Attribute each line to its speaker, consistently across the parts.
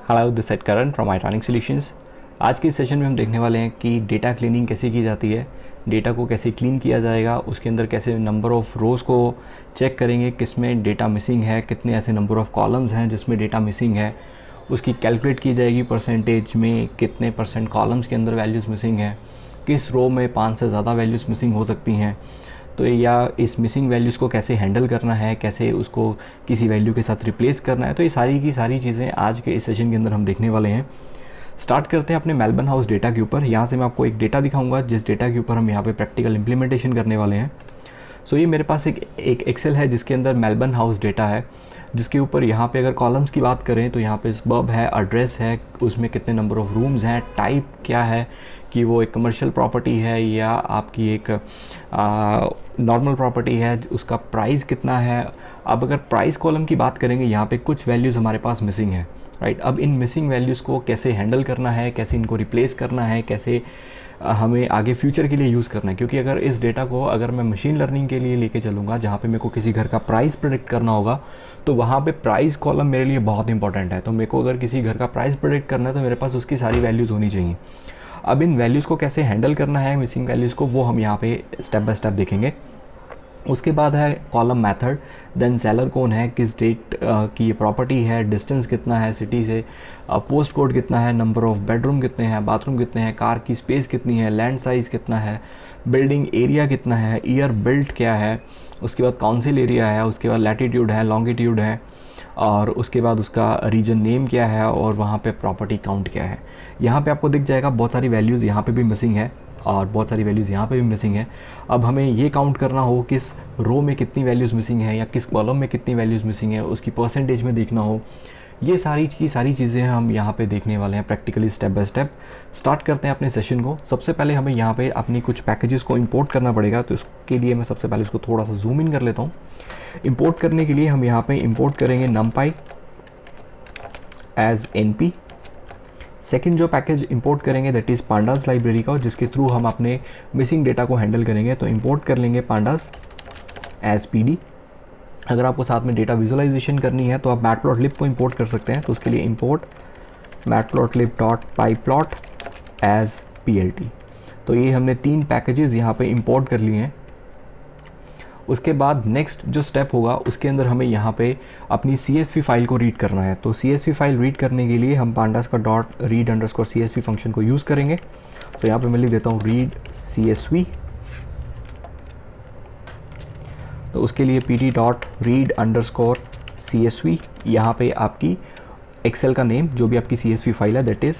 Speaker 1: Hello, this is Karan from Aitronic solutions. आज के session में हम देखने वाले हैं कि डेटा क्लीनिंग कैसे की जाती है, डेटा को कैसे क्लीन किया जाएगा, उसके अंदर कैसे नंबर ऑफ़ रोज़ को चेक करेंगे, किस में डेटा मिसिंग है, कितने ऐसे नंबर ऑफ़ कॉलम्स हैं जिसमें डेटा मिसिंग है, उसकी कैलकुलेट की जाएगी परसेंटेज में, कितने परसेंट कॉलम्स के अंदर वैल्यूज़ मिसिंग है, किस रो में 5 से ज़्यादा वैल्यूज़ मिसिंग हो सकती हैं, तो या इस मिसिंग वैल्यूज़ को कैसे हैंडल करना है, कैसे उसको किसी वैल्यू के साथ रिप्लेस करना है। तो ये सारी की सारी चीज़ें आज के इस सेशन के अंदर हम देखने वाले हैं। स्टार्ट करते हैं अपने मेलबर्न हाउस डेटा के ऊपर। यहाँ से मैं आपको एक डेटा दिखाऊंगा जिस डेटा के ऊपर हम यहाँ पे प्रैक्टिकल इंप्लीमेंटेशन करने वाले हैं। सो ये मेरे पास एक एक्सेल है जिसके अंदर मेलबर्न हाउस डेटा है, जिसके ऊपर यहाँ पे अगर कॉलम्स की बात करें तो यहाँ पे सबब है, एड्रेस है, उसमें कितने नंबर ऑफ़ रूम्स हैं, टाइप क्या है कि वो एक कमर्शियल प्रॉपर्टी है या आपकी एक नॉर्मल प्रॉपर्टी है, उसका प्राइस कितना है। अब अगर प्राइस कॉलम की बात करेंगे, यहाँ पे कुछ वैल्यूज़ हमारे पास मिसिंग है, राइट। अब इन मिसिंग वैल्यूज़ को कैसे हैंडल करना है, कैसे इनको रिप्लेस करना है, कैसे हमें आगे फ्यूचर के लिए यूज़ करना है। क्योंकि अगर इस डेटा को अगर मैं मशीन लर्निंग के लिए लेके चलूँगा, जहाँ पे मेरे को किसी घर का प्राइस प्रेडिक्ट करना होगा, तो वहाँ पे प्राइस कॉलम मेरे लिए बहुत इंपॉर्टेंट है। तो मेरे को अगर किसी घर का प्राइस प्रेडिक्ट करना है तो मेरे पास उसकी सारी वैल्यूज़ होनी चाहिए। अब इन वैल्यूज़ को कैसे हैंडल करना है, मिसिंग वैल्यूज़ को, वो हम यहाँ पे स्टेप बाय स्टेप देखेंगे। उसके बाद है कॉलम मेथड, देन सेलर कौन है, किस डेट की ये प्रॉपर्टी है, डिस्टेंस कितना है सिटी से, पोस्ट कोड कितना है, नंबर ऑफ़ बेडरूम कितने हैं, बाथरूम कितने हैं, कार की स्पेस कितनी है, लैंड साइज़ कितना है, बिल्डिंग एरिया कितना है, ईयर बिल्ट क्या है, उसके बाद काउंसिल एरिया है, उसके बाद लैटीट्यूड है, लॉन्गिट्यूड है, और उसके बाद उसका रीजन नेम क्या है, और वहाँ पे प्रॉपर्टी काउंट क्या है। यहाँ पे आपको दिख जाएगा बहुत सारी वैल्यूज़ यहाँ पे भी मिसिंग है और बहुत सारी वैल्यूज़ यहाँ पे भी मिसिंग है। अब हमें ये काउंट करना हो किस रो में कितनी वैल्यूज़ मिसिंग है या किस कॉलम में कितनी वैल्यूज़ मिसिंग है, उसकी परसेंटेज में देखना हो। ये सारी की सारी चीज़ें हम यहाँ पे देखने वाले हैं practically step by step. Start करते हैं अपने सेशन को। सबसे पहले हमें यहाँ पे अपनी कुछ पैकेजेस को इंपोर्ट करना पड़ेगा, तो इसके लिए मैं सबसे पहले इसको थोड़ा सा जूम इन कर लेता हूँ। इंपोर्ट करने के लिए हम यहाँ पे इंपोर्ट करेंगे numpy एज np। सेकंड जो पैकेज इंपोर्ट करेंगे दैट इज़ पांडास लाइब्रेरी का, जिसके थ्रू हम अपने मिसिंग डेटा को हैंडल करेंगे। तो इंपोर्ट कर लेंगे पांडास एज pd। अगर आपको साथ में डेटा विजुअलाइजेशन करनी है तो आप मैटप्लॉटलिब को इंपोर्ट कर सकते हैं। तो उसके लिए इंपोर्ट matplotlib.pyplot एज plt। तो ये हमने 3 पैकेजेस यहाँ पे इंपोर्ट कर लिए हैं। उसके बाद नेक्स्ट जो स्टेप होगा उसके अंदर हमें यहाँ पे अपनी CSV फाइल को रीड करना है। तो CSV फाइल रीड करने के लिए हम पांडास का .read_CSV फंक्शन को यूज़ करेंगे। तो यहाँ पे मैं लिख देता हूँ read CSV। तो उसके लिए pd.read_CSV, यहाँ पे आपकी एक्सेल का नेम जो भी आपकी CSV फाइल है दैट इज़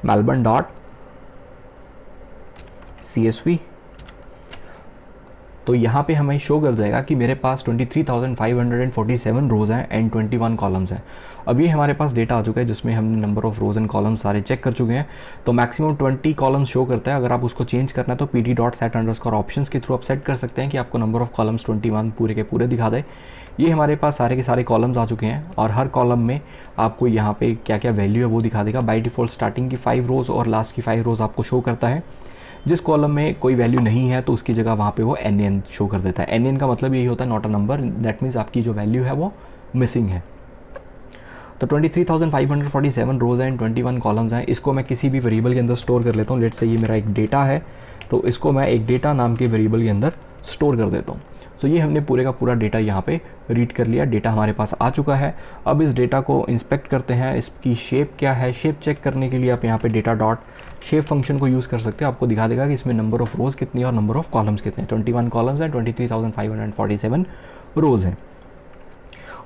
Speaker 1: melbourne.csv। तो यहाँ पे हमें शो कर जाएगा कि मेरे पास 23,547 रोज़ हैं एंड 21 कॉलम्स हैं। अब ये हमारे पास डेटा आ चुका है जिसमें हमने number of rows and columns सारे चेक कर चुके हैं। तो मैक्सिमम 20 कॉलम्स शो करता है। अगर आप उसको चेंज करना है तो pd.set_options के थ्रू आप सेट कर सकते हैं कि आपको नंबर ऑफ़ कॉलम्स 21 पूरे के पूरे दिखा दे। ये हमारे पास सारे के सारे कॉलम्स आ चुके हैं और हर कॉलम में आपको यहाँ पे क्या क्या वैल्यू है वो दिखा देगा। बाय डिफ़ॉल्ट स्टार्टिंग की 5 रोज़ और लास्ट की 5 रोज़ आपको शो करता है। जिस कॉलम में कोई वैल्यू नहीं है तो उसकी जगह वहाँ पे वो NaN शो कर देता है। NaN का मतलब यही होता है not a number, that means आपकी जो वैल्यू है वो मिसिंग है। तो 23,547 रोज़ एंड 21 कॉलम्स हैं। इसको मैं किसी भी वेरिएबल के अंदर स्टोर कर लेता हूँ। लेट्स से ये मेरा एक डेटा है, तो इसको मैं एक डेटा नाम के वेरिएबल के अंदर स्टोर कर देता हूँ। तो ये हमने पूरे का पूरा डेटा यहाँ पे रीड कर लिया। डेटा हमारे पास आ चुका है। अब इस डेटा को इंस्पेक्ट करते हैं, इसकी शेप क्या है। शेप चेक करने के लिए आप यहाँ पे data.shape फंक्शन को यूज़ कर सकते हो। आपको दिखा देगा कि इसमें नंबर ऑफ़ रोज़ कितनी है और नंबर ऑफ़ कॉलम्स कितने हैं। 21 कॉलम्स हैं, 23,547 रोज़ हैं।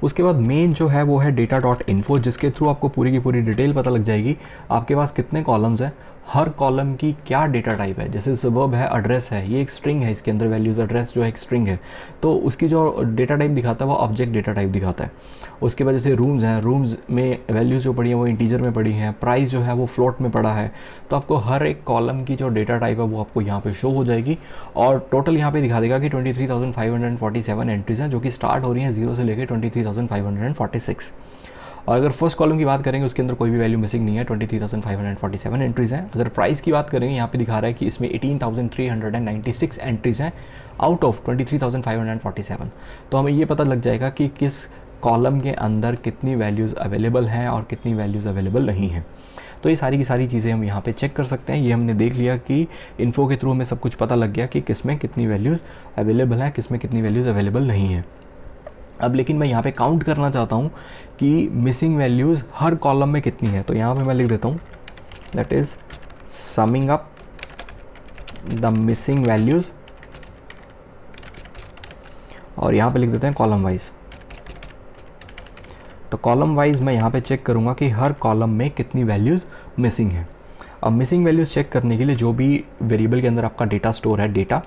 Speaker 1: उसके बाद मेन जो है वो है data.info, जिसके थ्रू आपको पूरी की पूरी डिटेल पता लग जाएगी आपके पास कितने कॉलम्स हैं, हर कॉलम की क्या डेटा टाइप है। जैसे सबब है, एड्रेस है, ये एक स्ट्रिंग है, इसके अंदर वैल्यूज़ एड्रेस जो है एक स्ट्रिंग है, तो उसकी जो डेटा टाइप दिखाता है वो ऑब्जेक्ट डेटा टाइप दिखाता है। उसके बाद जैसे रूम्स हैं, रूम्स में वैल्यूज़ जो पड़ी हैं वो इंटीजर में पड़ी हैं, प्राइस जो है वो फ्लोट में पड़ा है। तो आपको हर एक कॉलम की जो डेटा टाइप है वो आपको यहाँ पे शो हो जाएगी और टोटल यहाँ पे दिखा देगा कि 23,547 एंट्रीज़ हैं जो कि स्टार्ट हो रही हैं 0 से लेकर 23,546। और अगर फर्स्ट कॉलम की बात करेंगे उसके अंदर कोई भी वैल्यू मिसिंग नहीं है, 23,547 एंट्रीज़ हैं। अगर प्राइस की बात करेंगे यहाँ पे दिखा रहा है कि इसमें 18,396 एंट्रीज़ हैं आउट ऑफ 23,547। तो हमें ये पता लग जाएगा कि किस कॉलम के अंदर कितनी वैल्यूज़ अवेलेबल हैं और कितनी वैल्यूज़ अवेलेबल नहीं हैं। तो ये सारी की सारी चीज़ें हम यहाँ पे चेक कर सकते हैं। ये हमने देख लिया कि इन्फो के थ्रू हमें सब कुछ पता लग गया कि किस में कितनी वैल्यूज़ अवेलेबल हैं, किस में कितनी वैल्यूज़ अवेलेबल नहीं है। अब लेकिन मैं यहाँ पे काउंट करना चाहता हूँ कि मिसिंग वैल्यूज़ हर कॉलम में कितनी है। तो यहाँ पे मैं लिख देता हूँ that is summing up the missing values, और यहाँ पे लिख देते हैं कॉलम वाइज। तो कॉलम वाइज मैं यहाँ पे चेक करूँगा कि हर कॉलम में कितनी वैल्यूज़ मिसिंग है। अब मिसिंग वैल्यूज़ चेक करने के लिए जो भी वेरिएबल के अंदर आपका डेटा स्टोर है डेटा,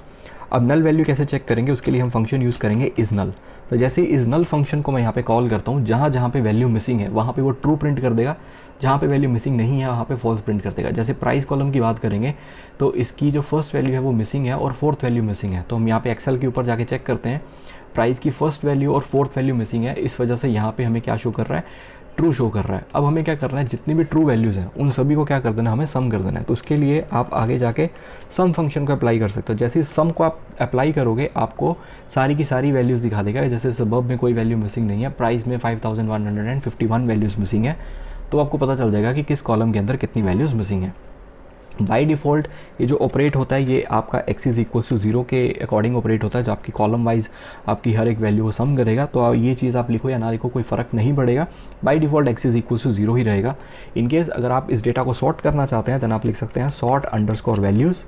Speaker 1: अब नल वैल्यू कैसे चेक करेंगे, उसके लिए हम फंक्शन यूज़ करेंगे इज़ नल। तो जैसे इज़ नल फंक्शन को मैं यहाँ पे कॉल करता हूँ, जहाँ जहाँ पे वैल्यू मिसिंग है वहाँ पे वो ट्रू प्रिंट कर देगा, जहाँ पे वैल्यू मिसिंग नहीं है वहाँ पे फॉल्स प्रिंट कर देगा। जैसे प्राइस कॉलम की बात करेंगे तो इसकी जो फर्स्ट वैल्यू है वो मिसिंग है और फोर्थ वैल्यू मिसिंग है। तो हम यहाँ पे एक्सेल के ऊपर जाके चेक करते हैं, प्राइस की फर्स्ट वैल्यू और फोर्थ वैल्यू मिसिंग है, इस वजह से यहाँ पे हमें क्या शो कर रहा है, ट्रू शो कर रहा है। अब हमें क्या करना है, जितनी भी ट्रू वैल्यूज़ हैं उन सभी को क्या कर देना है, हमें सम कर देना है। तो उसके लिए आप आगे जाके सम फंक्शन को अप्लाई कर सकते हो। जैसे सम को आप अप्लाई करोगे आपको सारी की सारी वैल्यूज़ दिखा देगा। जैसे सबब में कोई वैल्यू मिसिंग नहीं है, प्राइस में 5151 वैल्यूज़ मिसिंग है, तो आपको पता चल जाएगा कि किस कॉलम के अंदर कितनी वैल्यूज़ मिसिंग है। बाय डिफ़ॉल्ट ये जो ऑपरेट होता है ये आपका x इज इक्वल टू 0 के अकॉर्डिंग ऑपरेट होता है, जो आपकी कॉलम वाइज आपकी हर एक वैल्यू को सम करेगा। तो ये चीज़ आप लिखो या ना लिखो कोई फ़र्क नहीं पड़ेगा, by default x is equal to 0 ही रहेगा। इनकेस अगर आप इस डेटा को सॉर्ट करना चाहते हैं देन आप लिख सकते हैं सॉर्ट अंडरस्कोर वैल्यूज़।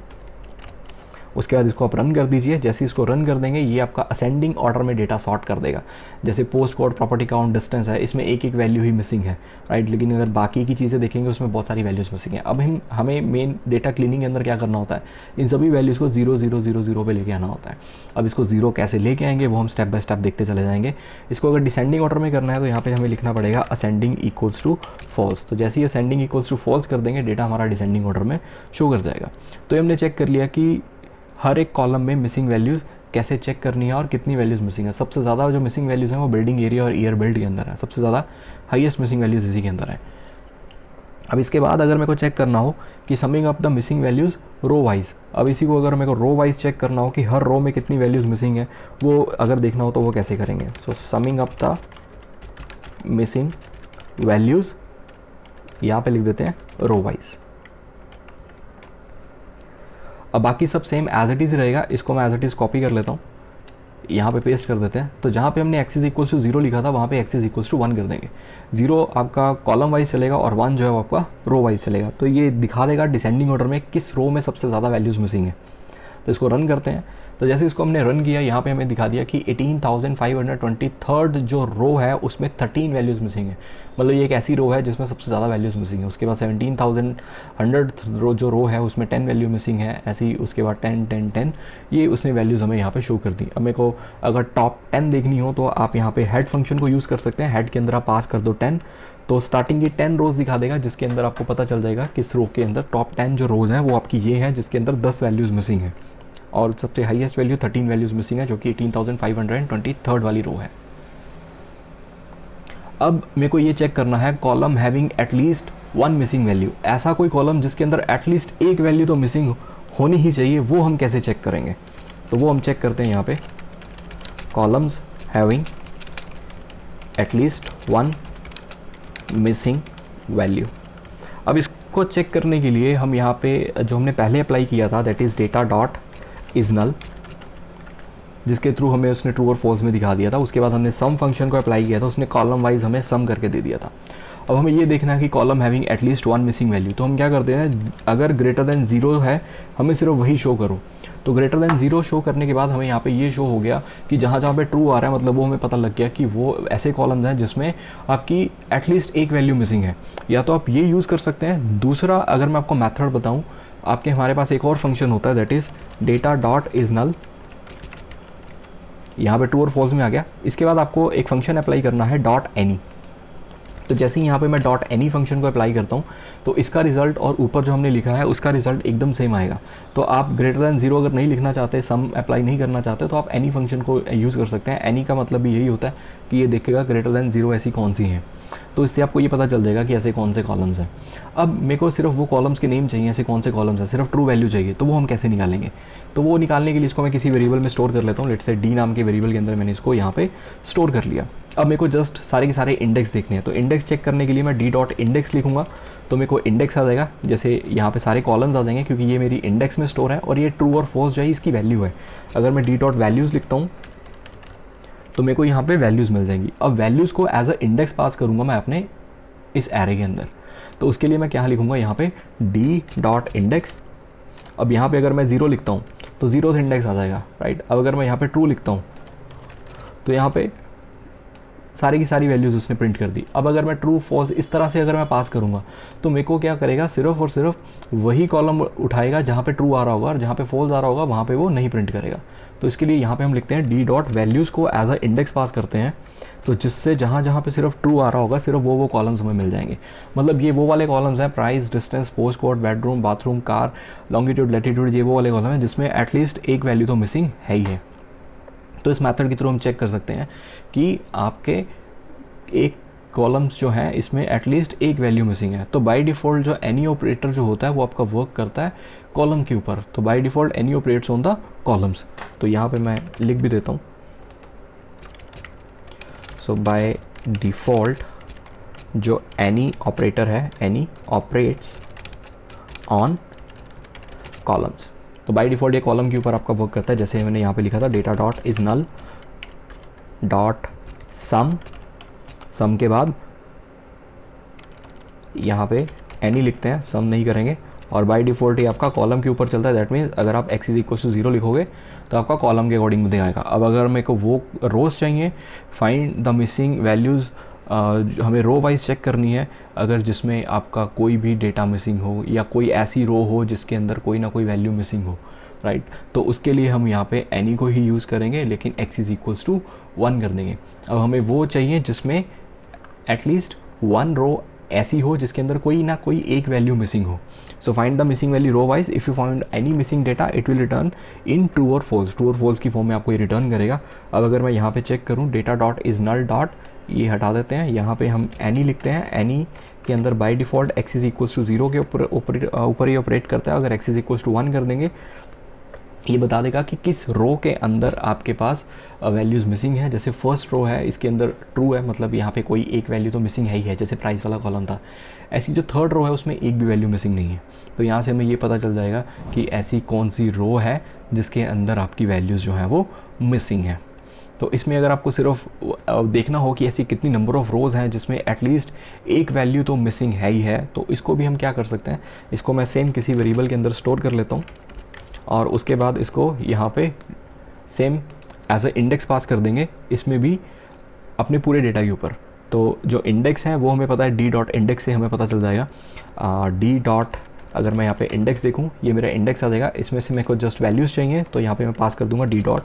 Speaker 1: उसके बाद इसको आप रन कर दीजिए। जैसे इसको रन कर देंगे ये आपका असेंडिंग ऑर्डर में डेटा सॉर्ट कर देगा। जैसे post code, property count, distance है, इसमें एक एक वैल्यू ही मिसिंग है, राइट। लेकिन अगर बाकी की चीज़ें देखेंगे उसमें बहुत सारी वैल्यूज़ मिसिंग है। अब हमें मेन डेटा क्लीनिंग के अंदर क्या करना होता है, इन सभी वैल्यूज़ को 0 0 0 0 पे लेके आना होता है। अब इसको 0 कैसे लेके आएंगे वो हम स्टेप बाय स्टेप देखते चले जाएंगे। इसको अगर डिसेंडिंग ऑर्डर में करना है तो यहाँ पे हमें लिखना पड़ेगा असेंडिंग इक्वल्स टू फॉल्स। तो जैसे ही असेंडिंग इक्वल्स टू फॉल्स कर देंगे डेटा हमारा डिसेंडिंग ऑर्डर में शो कर जाएगा। तो हमने चेक कर लिया कि हर एक कॉलम में मिसिंग वैल्यूज़ कैसे चेक करनी है और कितनी वैल्यूज़ मिसिंग है। सबसे ज़्यादा जो मिसिंग वैल्यूज़ हैं वो बिल्डिंग एरिया और ईयर बिल्ड के अंदर है, सबसे ज़्यादा हाईएस्ट मिसिंग वैल्यूज़ इसी के अंदर है। अब इसके बाद अगर मेरे को चेक करना हो कि summing up the missing values row wise, अब इसी को अगर मेरे को रो वाइज चेक करना हो कि हर रो में कितनी वैल्यूज़ मिसिंग है वो अगर देखना हो तो वो कैसे करेंगे। So summing up the missing values, यहाँ पे लिख देते हैं रो वाइज। अब बाकी सब सेम एज इट इज़ रहेगा। इसको मैं एज इट इज़ कॉपी कर लेता हूँ, यहाँ पे पेस्ट कर देते हैं। तो जहाँ पे हमने x इज इक्वल टू 0 लिखा था वहाँ पे x इज इक्वल टू 1 कर देंगे। 0 आपका कॉलम वाइज चलेगा और 1 जो है वो आपका रो वाइज चलेगा। तो ये दिखा देगा डिसेंडिंग ऑर्डर में किस रो में सबसे ज़्यादा वैल्यूज़ मिसिंग है। तो इसको रन करते हैं। तो जैसे इसको हमने रन किया यहाँ पे हमें दिखा दिया कि 18,523 जो रो है उसमें 13 वैल्यूज़ मिसिंग है। मतलब ये एक ऐसी रो है जिसमें सबसे ज़्यादा वैल्यूज़ मिसिंग है। उसके बाद 17,100 जो रो है उसमें 10 वैल्यू मिसिंग है ऐसी। उसके बाद 10 10 10 ये उसने वैल्यूज़ हमें यहाँ पे शो कर दी। अब मेरे को अगर टॉप 10 देखनी हो तो आप यहाँ पे हेड फंक्शन को यूज़ कर सकते हैं। हेड के अंदर आप पास कर दो 10, तो स्टार्टिंग की 10 रोज़ दिखा देगा जिसके अंदर आपको पता चल जाएगा किस रो के अंदर टॉप 10 जो रोज़ हैं वो आपकी ये हैं जिसके अंदर 10 वैल्यूज़ मिसिंग है। और सबसे हाईएस्ट वैल्यू 13 वैल्यूज़ मिसिंग है जो कि 18,523 वाली रो है। अब मेरे को ये चेक करना है column having at least 1 missing value. ऐसा कोई कॉलम जिसके अंदर एटलीस्ट एक वैल्यू तो मिसिंग होनी ही चाहिए, वो हम कैसे चेक करेंगे। तो वो हम चेक करते हैं यहाँ पे columns having at least 1 missing value. अब इसको चेक करने के लिए हम यहाँ पे जो हमने पहले अप्लाई किया था that is data dot is null, जिसके थ्रू हमें उसने ट्रू और फॉल्स में दिखा दिया था। उसके बाद हमने सम फंक्शन को अप्लाई किया था, उसने कॉलम वाइज हमें सम करके दे दिया था। अब हमें ये देखना है कि column having at least 1 missing value. तो हम क्या करते हैं, अगर ग्रेटर देन 0 है हमें सिर्फ वही शो करो। तो ग्रेटर देन 0 शो करने के बाद हमें यहाँ पे ये शो हो गया कि जहाँ जहाँ पे ट्रू आ रहा है मतलब वो हमें पता लग गया कि वो ऐसे कॉलम्स हैं जिसमें आपकी एटलीस्ट एक वैल्यू मिसिंग है। या तो आप ये यूज़ कर सकते हैं। दूसरा अगर मैं आपको मेथड बताऊँ, आपके हमारे पास एक और फंक्शन होता है that is data dot is null. यहाँ पे ट्रू और फॉल्स में आ गया। इसके बाद आपको एक फंक्शन अप्लाई करना है डॉट एनी। तो जैसे ही यहाँ पे मैं डॉट एनी फंक्शन को अप्लाई करता हूँ तो इसका रिजल्ट और ऊपर जो हमने लिखा है उसका रिजल्ट एकदम सेम आएगा। तो आप ग्रेटर दैन 0 अगर नहीं लिखना चाहते, सम अप्लाई नहीं करना चाहते, तो आप एनी फंक्शन को यूज़ कर सकते हैं। एनी का मतलब भी यही होता है कि ये देखेगा ग्रेटर दैन 0 ऐसी कौन सी हैं। तो इससे आपको ये पता चल जाएगा कि ऐसे कौन से कॉलम्स हैं। अब मेरे को सिर्फ वो कॉलम्स के नेम चाहिए, ऐसे कौन से कॉलम्स हैं, सिर्फ ट्रू वैल्यू चाहिए, तो वो हम कैसे निकालेंगे? तो वो निकालने के लिए इसको मैं किसी वेरिएबल में स्टोर कर लेता हूँ। लेट्स से डी नाम के वेरिएबल के अंदर मैंने इसको यहाँ पे स्टोर कर लिया। अब मेरे को जस्ट सारे के सारे इंडेक्स देखने हैं, तो इंडेक्स चेक करने के लिए मैं डी डॉट इंडेक्स लिखूँगा, तो मेरे को इंडेक्स आ जाएगा। जैसे यहाँ पे सारे कॉलम्स आ जाएंगे क्योंकि ये मेरी इंडेक्स में स्टोर है और ये ट्रू और फॉल्स जो है इसकी वैल्यू है। अगर मैं डी डॉट वैल्यूज़ लिखता हूँ तो मेरे को यहाँ पे वैल्यूज़ मिल जाएंगी। अब वैल्यूज़ को एज अ इंडेक्स पास करूँगा मैं अपने इस एरे के अंदर, तो उसके लिए मैं क्या लिखूँगा यहाँ पे डी डॉट इंडेक्स। अब यहाँ पे अगर मैं 0 लिखता हूँ तो 0 से इंडेक्स आ जाएगा, राइट। अब अगर मैं यहाँ पे ट्रू लिखता हूँ तो यहाँ पे सारी की सारी वैल्यूज़ उसने प्रिंट कर दी। अब अगर मैं ट्रू फॉल्स इस तरह से अगर मैं पास करूँगा तो मेरे को क्या करेगा, सिर्फ और सिर्फ वही कॉलम उठाएगा जहाँ पे ट्रू आ रहा होगा और जहाँ पे फॉल्स आ रहा होगा वहाँ पे वो नहीं प्रिंट करेगा। तो इसके लिए यहाँ पे हम लिखते हैं डी डॉट वैल्यूज़ को एज अ इंडेक्स पास करते हैं, तो जिससे जहाँ जहाँ पे सिर्फ ट्रू आ रहा होगा सिर्फ वो कॉलम्स हमें मिल जाएंगे। मतलब ये वो वाले कॉलम्स हैं, price, distance, post code, bedroom, bathroom, car, longitude, latitude, ये वो वाले कॉलम हैं जिसमें एटलीस्ट एक वैल्यू तो मिसिंग है ही है। तो इस मेथड के थ्रू हम चेक कर सकते हैं कि आपके एक कॉलम्स जो हैं इसमें एटलीस्ट एक वैल्यू मिसिंग है। तो बाय डिफ़ॉल्ट जो एनी ऑपरेटर जो होता है वो आपका वर्क करता है कॉलम के ऊपर। तो by default any operates on the columns. तो यहाँ पे मैं लिख भी देता हूँ, सो बाय डिफ़ॉल्ट जो एनी ऑपरेटर है, एनी ऑपरेट्स ऑन कॉलम्स। तो बाय डिफ़ॉल्ट ये कॉलम के ऊपर आपका वर्क करता है। जैसे मैंने यहाँ पे लिखा था data dot is null dot sum के बाद यहाँ पे एनी लिखते हैं, सम नहीं करेंगे, और बाय डिफ़ॉल्ट ये आपका कॉलम के ऊपर चलता है। दैट मीन्स अगर आप x = 0 लिखोगे तो आपका कॉलम के अकॉर्डिंग में दिखाएगा। अब अगर मेरे को वो रोज़ चाहिए, फाइंड द मिसिंग वैल्यूज़, हमें रो वाइज चेक करनी है अगर जिसमें आपका कोई भी डेटा मिसिंग हो या कोई ऐसी रो हो जिसके अंदर कोई ना कोई वैल्यू मिसिंग हो, राइट। तो उसके लिए हम यहाँ पे एनी को ही यूज़ करेंगे, लेकिन x = 1 कर देंगे। अब हमें वो चाहिए जिसमें एटलीस्ट 1 रो ऐसी हो जिसके अंदर कोई ना कोई एक वैल्यू मिसिंग हो। So find the missing value row wise, if you find any missing data it will return in true और फॉल्स। ट्रू और फॉल्स की फॉर्म में आपको ये रिटर्न करेगा। अब अगर मैं यहाँ पे चेक करूँ data dot is null dot, ये हटा देते हैं, यहाँ पे हम एनी लिखते हैं। एनी के अंदर बाय डिफ़ॉल्ट x = 0 के ऊपर ही ऑपरेट करता है। अगर x = 1 कर देंगे ये बता देगा कि किस रो के अंदर आपके पास वैल्यूज़ मिसिंग है। जैसे फर्स्ट रो है इसके अंदर ट्रू है, मतलब यहाँ पे कोई एक वैल्यू तो मिसिंग है ही है, जैसे प्राइस वाला कॉलम था। ऐसी जो थर्ड रो है उसमें एक भी वैल्यू मिसिंग नहीं है। तो यहाँ से हमें ये पता चल जाएगा कि ऐसी कौन सी रो है जिसके अंदर आपकी वैल्यूज़ जो हैं वो मिसिंग हैं। तो इसमें अगर आपको सिर्फ देखना हो कि ऐसी कितनी नंबर ऑफ़ रोज़ हैं जिसमें एटलीस्ट एक वैल्यू तो मिसिंग है ही है, तो इसको भी हम क्या कर सकते हैं, इसको मैं सेम किसी वेरिएबल के अंदर स्टोर कर लेता हूँ और उसके बाद इसको यहाँ पे सेम एज अ इंडेक्स पास कर देंगे, इसमें भी अपने पूरे डेटा के ऊपर। तो जो इंडेक्स है वो हमें पता है डी डॉट इंडेक्स से हमें पता चल जाएगा। डी डॉट अगर मैं यहाँ पे इंडेक्स देखूँ, ये मेरा इंडेक्स आ जाएगा। इसमें से मेरे को जस्ट वैल्यूज़ चाहिए, तो यहाँ पे मैं पास कर दूँगा डी डॉट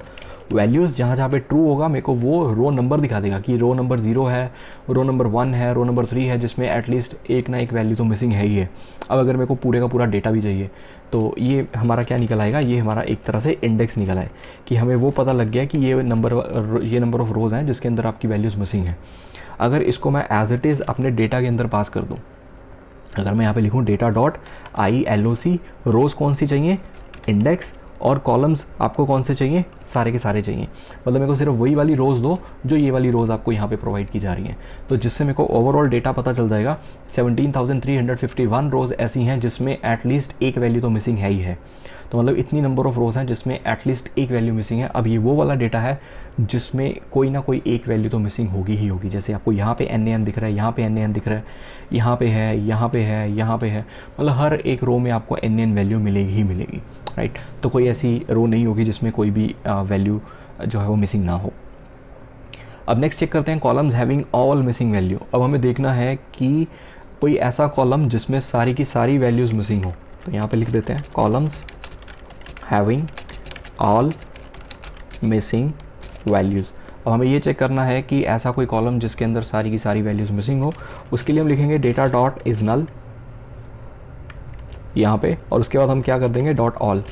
Speaker 1: वैल्यूज़। जहाँ जहाँ पे ट्रू होगा मेरे को वो रो नंबर दिखा देगा कि रो नंबर 0 है, रो नंबर 1 है, रो नंबर 3 है, जिसमें एटलीस्ट एक ना एक वैल्यू तो मिसिंग है ही है। अब अगर मेरे को पूरे का पूरा डेटा भी चाहिए तो ये हमारा क्या निकल आएगा, ये हमारा एक तरह से इंडेक्स निकल आए कि हमें वो पता लग गया कि ये नंबर ऑफ़ रोज़ हैं जिसके अंदर आपकी वैल्यूज़ मिसिंग है। अगर इसको मैं एज इट इज़ अपने डेटा के अंदर पास कर दूँ, अगर मैं यहाँ पे लिखूँ डेटा डॉट ILOC, रोज़ कौन सी चाहिए, इंडेक्स, और कॉलम्स आपको कौन से चाहिए, सारे के सारे चाहिए। मतलब मेरे को सिर्फ वही वाली रोज़ दो जो ये वाली रोज़ आपको यहाँ पे प्रोवाइड की जा रही हैं। तो जिससे मेरे को ओवरऑल डेटा पता चल जाएगा 17,351 रोज़ ऐसी हैं जिसमें एटलीस्ट एक वैल्यू तो मिसिंग है ही है। तो मतलब इतनी नंबर ऑफ़ रोज़ हैं जिसमें एटलीस्ट एक वैल्यू मिसिंग है। अब ये वो वाला डेटा है जिसमें कोई ना कोई एक वैल्यू तो मिसिंग होगी ही होगी। जैसे आपको यहाँ पे NaN दिख रहा है, यहाँ पे NaN दिख रहा है, यहाँ पे है, यहाँ पे है, यहाँ पे है, मतलब हर एक रो में आपको NaN वैल्यू मिलेगी ही मिलेगी, राइट। तो कोई ऐसी रो नहीं होगी जिसमें कोई भी वैल्यू जो है वो मिसिंग ना हो। अब नेक्स्ट चेक करते हैं columns having all missing value. अब हमें देखना है कि कोई ऐसा कॉलम जिसमें सारी की सारी वैल्यूज़ मिसिंग हो। तो यहाँ पे लिख देते हैं columns having all missing values. अब हमें ये चेक करना है कि ऐसा कोई कॉलम जिसके अंदर सारी की सारी वैल्यूज़ मिसिंग हो। उसके लिए हम लिखेंगे डेटा डॉट इज़ नल यहाँ पे, और उसके बाद हम क्या कर देंगे डॉट ऑल।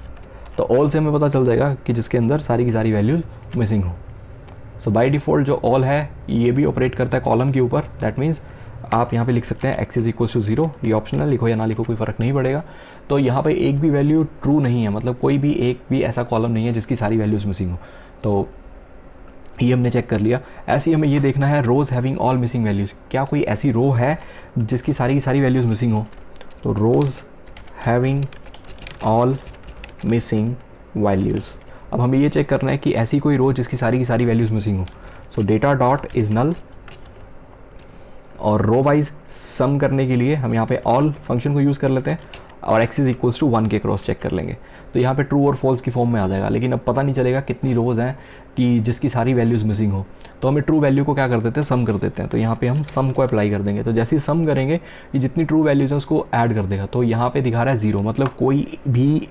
Speaker 1: तो ऑल से हमें पता चल जाएगा कि जिसके अंदर सारी की सारी वैल्यूज़ मिसिंग हो। सो बाय डिफ़ॉल्ट जो ऑल है ये भी ऑपरेट करता है कॉलम के ऊपर। दैट मीन्स आप यहाँ पे लिख सकते हैं एक्स इज इक्वल टू 0, ये ऑप्शनल, लिखो या ना लिखो कोई फ़र्क नहीं पड़ेगा। तो यहाँ पे एक भी वैल्यू ट्रू नहीं है, मतलब कोई भी एक भी ऐसा कॉलम नहीं है जिसकी सारी वैल्यूज़ मिसिंग हो। तो ये हमने चेक कर लिया। ऐसे ही हमें ये देखना है रोज़ हैविंग ऑल मिसिंग वैल्यूज़, क्या कोई ऐसी रो है जिसकी सारी की सारी वैल्यूज़ मिसिंग हो। तो रोज़ हैविंग ऑल मिसिंग वैल्यूज़, अब हमें ये चेक करना है कि ऐसी कोई रो जिसकी सारी की सारी वैल्यूज़ मिसिंग हो। सो डेटा डॉट इज़ नल, और रो वाइज सम करने के लिए हम यहाँ पे ऑल फंक्शन को यूज़ कर लेते हैं और x इज़ इक्वल्स टू 1 के क्रॉस चेक कर लेंगे। तो यहाँ पे ट्रू और फॉल्स की फॉर्म में आ जाएगा, लेकिन अब पता नहीं चलेगा कितनी रोज़ हैं कि जिसकी सारी वैल्यूज़ मिसिंग हो। तो हमें ट्रू वैल्यू को क्या कर देते हैं, सम कर देते हैं। तो यहाँ पे हम सम को अप्लाई कर देंगे। तो जैसे ही सम करेंगे ये जितनी ट्रू वैल्यूज़ हैं उसको ऐड कर देगा। तो यहाँ पे दिखा रहा है 0, मतलब कोई भी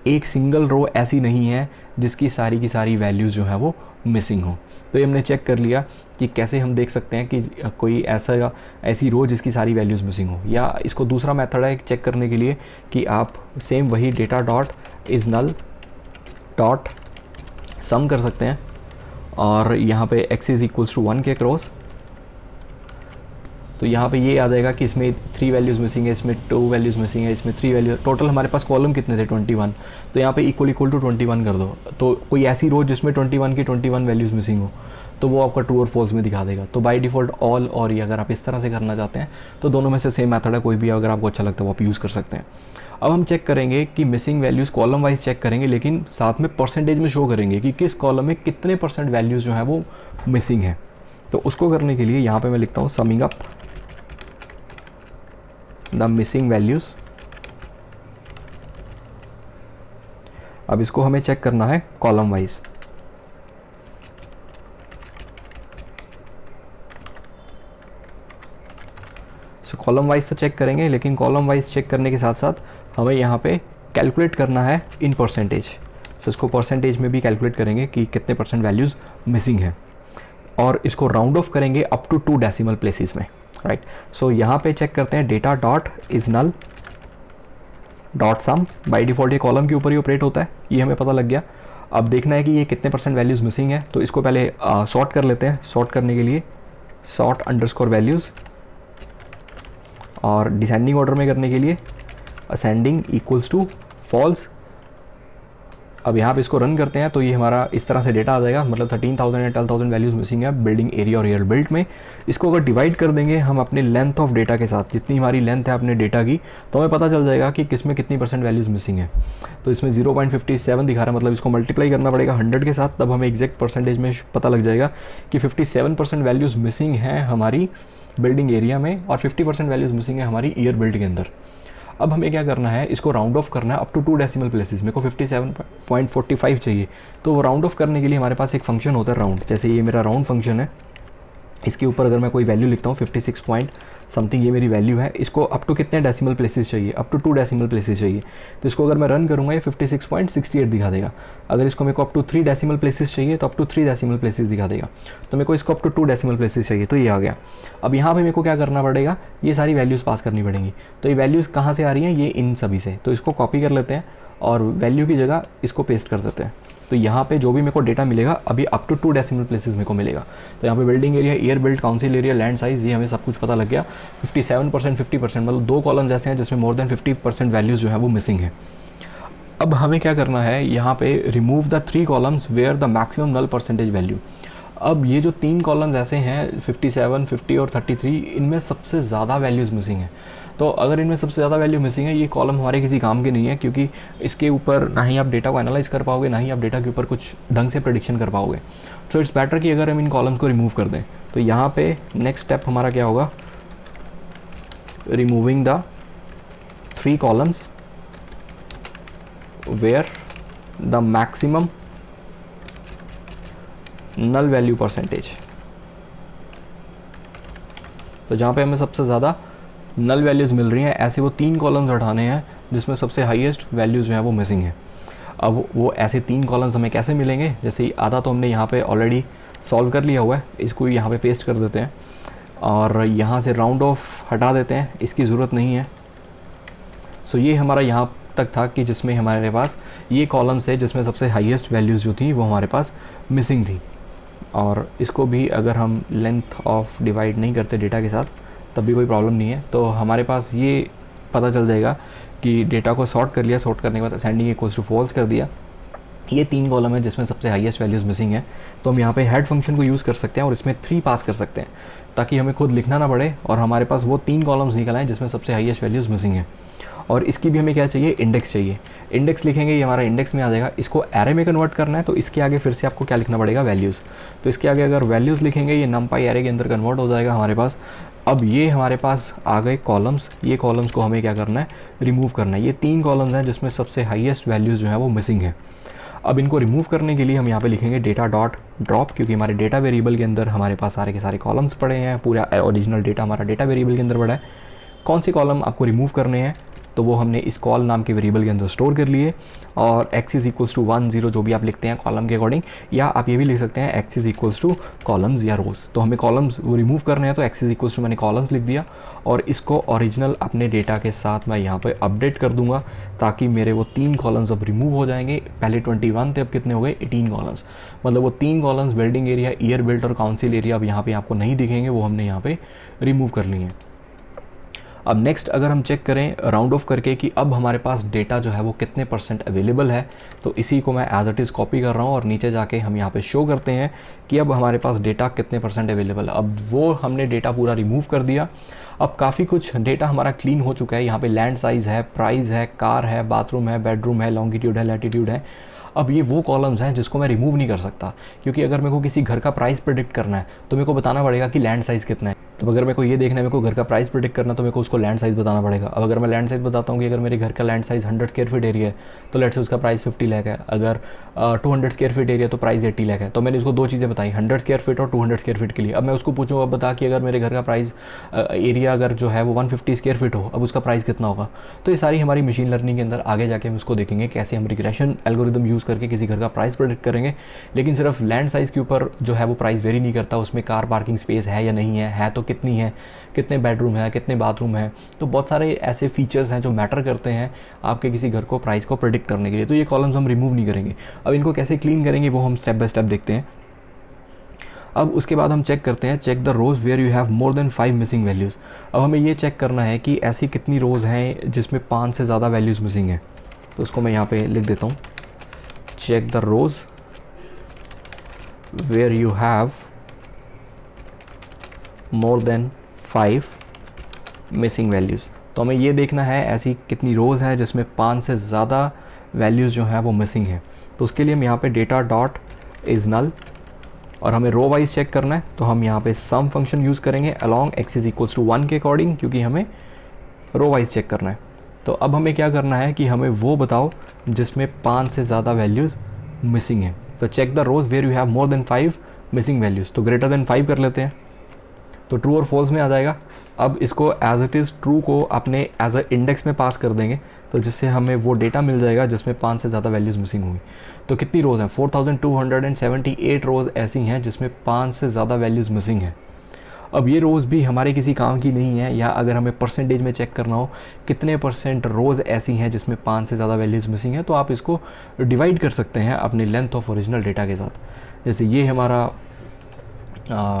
Speaker 1: एक सिंगल रो ऐसी नहीं है जिसकी सारी की सारी वैल्यूज़ जो है वो मिसिंग हो। तो ये हमने चेक कर लिया कि कैसे हम देख सकते हैं कि कोई ऐसी रो जिसकी सारी वैल्यूज़ मिसिंग हो। या इसको दूसरा मेथड है चेक करने के लिए कि आप सेम वही data dot is null dot sum कर सकते हैं, और यहाँ पे x इज़ इक्वल्स टू 1 के क्रॉस। तो यहाँ पे ये आ जाएगा कि इसमें 3 वैल्यूज़ मिसिंग है, इसमें 2 वैल्यूज़ मिसिंग है, इसमें 3 वैल्यू, टोटल हमारे पास कॉलम कितने थे 21। तो यहाँ पे इक्वल टू 21 कर दो। तो कोई ऐसी रो जिसमें 21 की 21 वैल्यूज़ मिसिंग हो तो वो आपका ट्रू और फॉल्स में दिखा देगा। तो बाय डिफ़ॉल्ट ऑल और ये अगर आप इस तरह से करना चाहते हैं तो दोनों में से सेम मेथड है, कोई भी अगर आपको अच्छा लगता है वो आप यूज़ कर सकते हैं। अब हम चेक करेंगे कि missing values column wise check करेंगे, लेकिन साथ में परसेंटेज में शो करेंगे कि किस कॉलम में कितने % वैल्यूज़ जो है वो मिसिंग है। तो उसको करने के लिए यहाँ पे मैं लिखता हूँ summing up the missing values. अब इसको हमें चेक करना है कॉलम वाइज। सो कॉलम वाइज तो चेक करेंगे, लेकिन कॉलम वाइज चेक करने के साथ साथ हमें यहाँ पे कैलकुलेट करना है इन परसेंटेज। सो इसको परसेंटेज में भी कैलकुलेट करेंगे कि कितने % वैल्यूज़ मिसिंग है, और इसको राउंड ऑफ करेंगे अप टू 2 डेसिमल प्लेसेस में, राइट। सो यहाँ पे चेक करते हैं data dot is null dot sum. By default ये कॉलम के ऊपर ही ऑपरेट होता है, ये हमें पता लग गया। अब देखना है कि ये कितने % वैल्यूज़ मिसिंग है। तो इसको पहले सॉर्ट कर लेते हैं। सॉर्ट करने के लिए सॉर्ट अंडरस्कोर वैल्यूज़, और डिसेंडिंग ऑर्डर में करने के लिए असेंडिंग इक्वल्स टू फॉल्स। अब यहाँ पे इसको रन करते हैं तो ये हमारा इस तरह से डेटा आ जाएगा, मतलब 13,000 या 12,000 वैल्यूज़ मिसिंग है बिल्डिंग एरिया और ईयर बिल्ट में। इसको अगर डिवाइड कर देंगे हम अपने लेंथ ऑफ डेटा के साथ, जितनी हमारी लेंथ है अपने डेटा की, तो हमें पता चल जाएगा कि किस में कितनी % वैल्यूज़ मिसिंग है। तो इसमें 0.57 दिखा रहा है, मतलब इसको मल्टीप्लाई करना पड़ेगा 100 के साथ, तब हमें एग्जैक्ट परसेंटेज में पता लग जाएगा कि 57% वैल्यूज़ मिसिंग हैं हमारी बिल्डिंग एरिया में, और 50% वैल्यूज़ मिसिंग है हमारी ईयर बिल्ट के अंदर। अब हमें क्या करना है, इसको राउंड ऑफ करना है अप टू 2 डेसिमल प्लेसेस। मेरे को 57.45 चाहिए, तो वो राउंड ऑफ करने के लिए हमारे पास एक फंक्शन होता है राउंड। जैसे ये मेरा राउंड फंक्शन है, इसके ऊपर अगर मैं कोई वैल्यू लिखता हूँ 56 पॉइंट समथिंग, ये मेरी वैल्यू है। इसको अप टू कितने डेसिमल प्लेसेस चाहिए, अप टू 2 डेसिमल प्लेसेस चाहिए। तो इसको अगर मैं रन करूँगा ये 56.68 दिखा देगा। अगर इसको मेरे को अप टू 3 डेसिमल प्लेसेस चाहिए तो अप टू 3 डेसिमल प्लेसेस दिखा देगा। तो मेरे को इसको अप टू 2 डेसिमल प्लेसेस चाहिए, तो ये आ गया। अब यहाँ पे मेरे को क्या करना पड़ेगा, ये सारी वैल्यूज़ पास करनी पड़ेंगी। तो ये वैल्यूज़ कहाँ से आ रही हैं, ये इन सभी से। तो इसको कॉपी कर लेते हैं और वैल्यू की जगह इसको पेस्ट कर देते हैं। तो यहाँ पे जो भी मेरे को डेटा मिलेगा अभी अप टू 2 डेसिमल प्लेसेस मेरे को मिलेगा। तो यहाँ पे building area, year built, council area, land size, ये हमें सब कुछ पता लग गया। 57%, 50%, मतलब 2 कॉलम्स ऐसे हैं जिसमें मोर देन 50% वैल्यूज़ जो है वो मिसिंग है। अब हमें क्या करना है, यहाँ पे remove the 3 columns where the maximum null percentage value. अब ये जो 3 कॉलम्स ऐसे हैं 57, 50 और 33, इनमें सबसे ज़्यादा वैल्यूज़ मिसिंग है। तो अगर इनमें सबसे ज़्यादा वैल्यू मिसिंग है, ये कॉलम हमारे किसी काम के नहीं है, क्योंकि इसके ऊपर ना ही आप डेटा को एनालाइज कर पाओगे, ना ही आप डेटा के ऊपर कुछ ढंग से प्रेडिक्शन कर पाओगे। सो इट्स बेटर कि अगर हम इन कॉलम्स को रिमूव कर दें। तो यहाँ पे नेक्स्ट स्टेप हमारा क्या होगा, removing the 3 columns where the maximum null value percentage. तो जहाँ पे हमें सबसे ज़्यादा नल वैल्यूज़ मिल रही हैं, ऐसे वो 3 कॉलम्स हटाने हैं जिसमें सबसे हाईएस्ट वैल्यूज़ जो है वो मिसिंग है। अब वो ऐसे 3 कॉलम्स हमें कैसे मिलेंगे, जैसे आधा तो हमने यहाँ पे ऑलरेडी सॉल्व कर लिया हुआ है, इसको यहाँ पे पेस्ट कर देते हैं और यहाँ से राउंड ऑफ हटा देते हैं, इसकी ज़रूरत नहीं है। सो ये हमारा यहाँ तक था कि जिसमें हमारे पास ये कॉलम्स थे जिसमें सबसे हाईएस्ट वैल्यूज़ जो थी वो हमारे पास मिसिंग थी। और इसको भी अगर हम लेंथ ऑफ डिवाइड नहीं करते डेटा के साथ, तब भी कोई प्रॉब्लम नहीं है। तो हमारे पास ये पता चल जाएगा कि डेटा को सॉर्ट कर लिया, सॉर्ट करने के बाद असेंडिंग इक्वल्स टू फॉल्स कर दिया। ये 3 कॉलम है जिसमें सबसे हाईएस्ट वैल्यूज़ मिसिंग है। तो हम यहाँ पे हेड फंक्शन को यूज़ कर सकते हैं और इसमें 3 पास कर सकते हैं ताकि हमें खुद लिखना ना पड़े और हमारे पास वो 3 कॉलम्स निकल आए जिसमें सबसे हाईएस्ट वैल्यूज़ मिसिंग है। और इसकी भी हमें क्या चाहिए, इंडेक्स चाहिए। इंडेक्स लिखेंगे, ये हमारा इंडेक्स में आ जाएगा। इसको एरे में कन्वर्ट करना है तो इसके आगे फिर से आपको क्या लिखना पड़ेगा, वैल्यूज़। तो इसके आगे अगर वैल्यूज़ लिखेंगे ये नमपाई एरे के अंदर कन्वर्ट हो जाएगा हमारे पास। अब ये हमारे पास आ गए कॉलम्स। ये कॉलम्स को हमें क्या करना है, रिमूव करना है। ये 3 कॉलम्स हैं जिसमें सबसे हाईएस्ट वैल्यूज़ जो है वो मिसिंग है। अब इनको रिमूव करने के लिए हम यहाँ पे लिखेंगे डेटा डॉट ड्रॉप, क्योंकि हमारे डेटा वेरिएबल के अंदर हमारे पास सारे के सारे कॉलम्स पड़े हैं। पूरा ओरिजिनल डेटा हमारा डेटा वेरिएबल के अंदर पड़ा है। कौन से कॉलम आपको रिमूव करने हैं तो वो हमने इस कॉल नाम के वेरिएबल के अंदर स्टोर कर लिए। और x इज इक्वल्स टू 1 0 जो भी आप लिखते हैं कॉलम के अकॉर्डिंग, या आप ये भी लिख सकते हैं x is equals two columns या रोज़। तो हमें कॉलम्स वो रिमूव करने हैं तो x इज इक्वल्स टू मैंने कॉलम्स लिख दिया और इसको ओरिजिनल अपने डेटा के साथ मैं यहाँ पे अपडेट कर दूंगा ताकि मेरे वो 3 कॉलम्स अब रिमूव हो जाएंगे। पहले 21 थे, अब कितने हो गए, 18 कॉलम्स। मतलब वो 3 columns building area, year built और काउंसिल एरिया अब यहाँ पे आपको नहीं दिखेंगे, वो हमने यहाँ पे रिमूव कर लिए हैं। अब नेक्स्ट अगर हम चेक करें राउंड ऑफ करके कि अब हमारे पास डेटा जो है वो कितने % अवेलेबल है, तो इसी को मैं एज इट इज़ कॉपी कर रहा हूँ और नीचे जाके हम यहाँ पे शो करते हैं कि अब हमारे पास डेटा कितने % अवेलेबल है। अब वो हमने डेटा पूरा रिमूव कर दिया। अब काफ़ी कुछ डेटा हमारा क्लीन हो चुका है। यहाँ पे लैंड साइज़ है, प्राइस है, कार है, बाथरूम है, बेडरूम है, लॉन्गिट्यूड है, लैटिट्यूड है। अब ये वो कॉलम्स हैं जिसको मैं रिमूव नहीं कर सकता, क्योंकि अगर मेरे को किसी घर का प्राइस प्रेडिक्ट करना है तो मेरे को बताना पड़ेगा कि लैंड साइज़ कितना है। तो अगर मेरे को ये देखना है मेरे को घर का प्राइस प्रेडिक्ट करना तो मेरे को उसको लैंड साइज़ बताना पड़ेगा। अब अगर मैं लैंड साइज़ बताता हूँ कि अगर मेरे घर का land size 100 square feet area है तो लेट्स से उसका प्राइस 50 लाख है। अगर 200 स्क्वायर फीट एरिया तो प्राइस 80 लाख है। तो मैंने उसको 2 चीज़ें बताई, 100 स्क्वायर फीट और 200 स्क्वायर फीट के लिए। अब मैं उसको पूछूँ, अब बता कि अगर मेरे घर का प्राइस एरिया अगर जो है वो 150 स्क्वायर फीट हो, अब उसका प्राइस कितना होगा। तो ये सारी हमारी मशीन लर्निंग के अंदर आगे जाके हम उसको देखेंगे कैसे हम रिग्रेशन एल्गोरिदम यूज़ करके किसी घर का प्राइस प्रेडिक्ट करेंगे। लेकिन सिर्फ लैंड साइज़ के ऊपर जो है वो प्राइस वेरी नहीं करता, उसमें कार पार्किंग स्पेस है या नहीं है तो कितनी है, कितने बेडरूम है, कितने बाथरूम है। तो बहुत सारे ऐसे फीचर्स हैं जो मैटर करते हैं आपके किसी घर को प्राइस को प्रेडिक्ट करने के लिए। तो ये कॉलम्स हम रिमूव नहीं करेंगे। अब इनको कैसे क्लीन करेंगे वो हम स्टेप बाय स्टेप देखते हैं। अब उसके बाद हम चेक करते हैं, check the rows where you have more than 5 missing values. अब हमें ये चेक करना है कि ऐसी कितनी रोज़ हैं जिसमें 5 से ज़्यादा वैल्यूज़ मिसिंग है। तो उसको मैं यहाँ पे लिख देता हूँ, check the rows where you have more than 5 missing values. तो हमें ये देखना है ऐसी कितनी रोज़ हैं जिसमें 5 से ज़्यादा वैल्यूज़ जो हैं वो मिसिंग है। तो उसके लिए हम यहाँ पे डेटा डॉट इज़ नल और हमें रो वाइज चेक करना है तो हम यहाँ पे सम फंक्शन यूज़ करेंगे along x is equals to 1 के अकॉर्डिंग, क्योंकि हमें रो वाइज चेक करना है। तो अब हमें क्या करना है कि हमें वो बताओ जिसमें 5 से ज़्यादा वैल्यूज़ मिसिंग है। तो check the rows where you have more than 5 missing values, तो ग्रेटर देन 5 कर लेते हैं तो ट्रू और फॉल्स में आ जाएगा। अब इसको एज इट इज़ ट्रू को अपने एज अ इंडेक्स में पास कर देंगे तो जिससे हमें वो डेटा मिल जाएगा जिसमें 5 से ज़्यादा वैल्यूज़ मिसिंग होंगी। तो कितनी रोज़ हैं, 4278 रोज़ ऐसी हैं जिसमें 5 से ज़्यादा वैल्यूज़ मिसिंग हैं। अब ये रोज़ भी हमारे किसी काम की नहीं है, या अगर हमें परसेंटेज में चेक करना हो कितने % रोज़ ऐसी हैं जिसमें 5 से ज़्यादा वैल्यूज़ मिसिंग है, तो आप इसको डिवाइड कर सकते हैं अपने लेंथ ऑफ ओरिजिनल डेटा के साथ। जैसे ये हमारा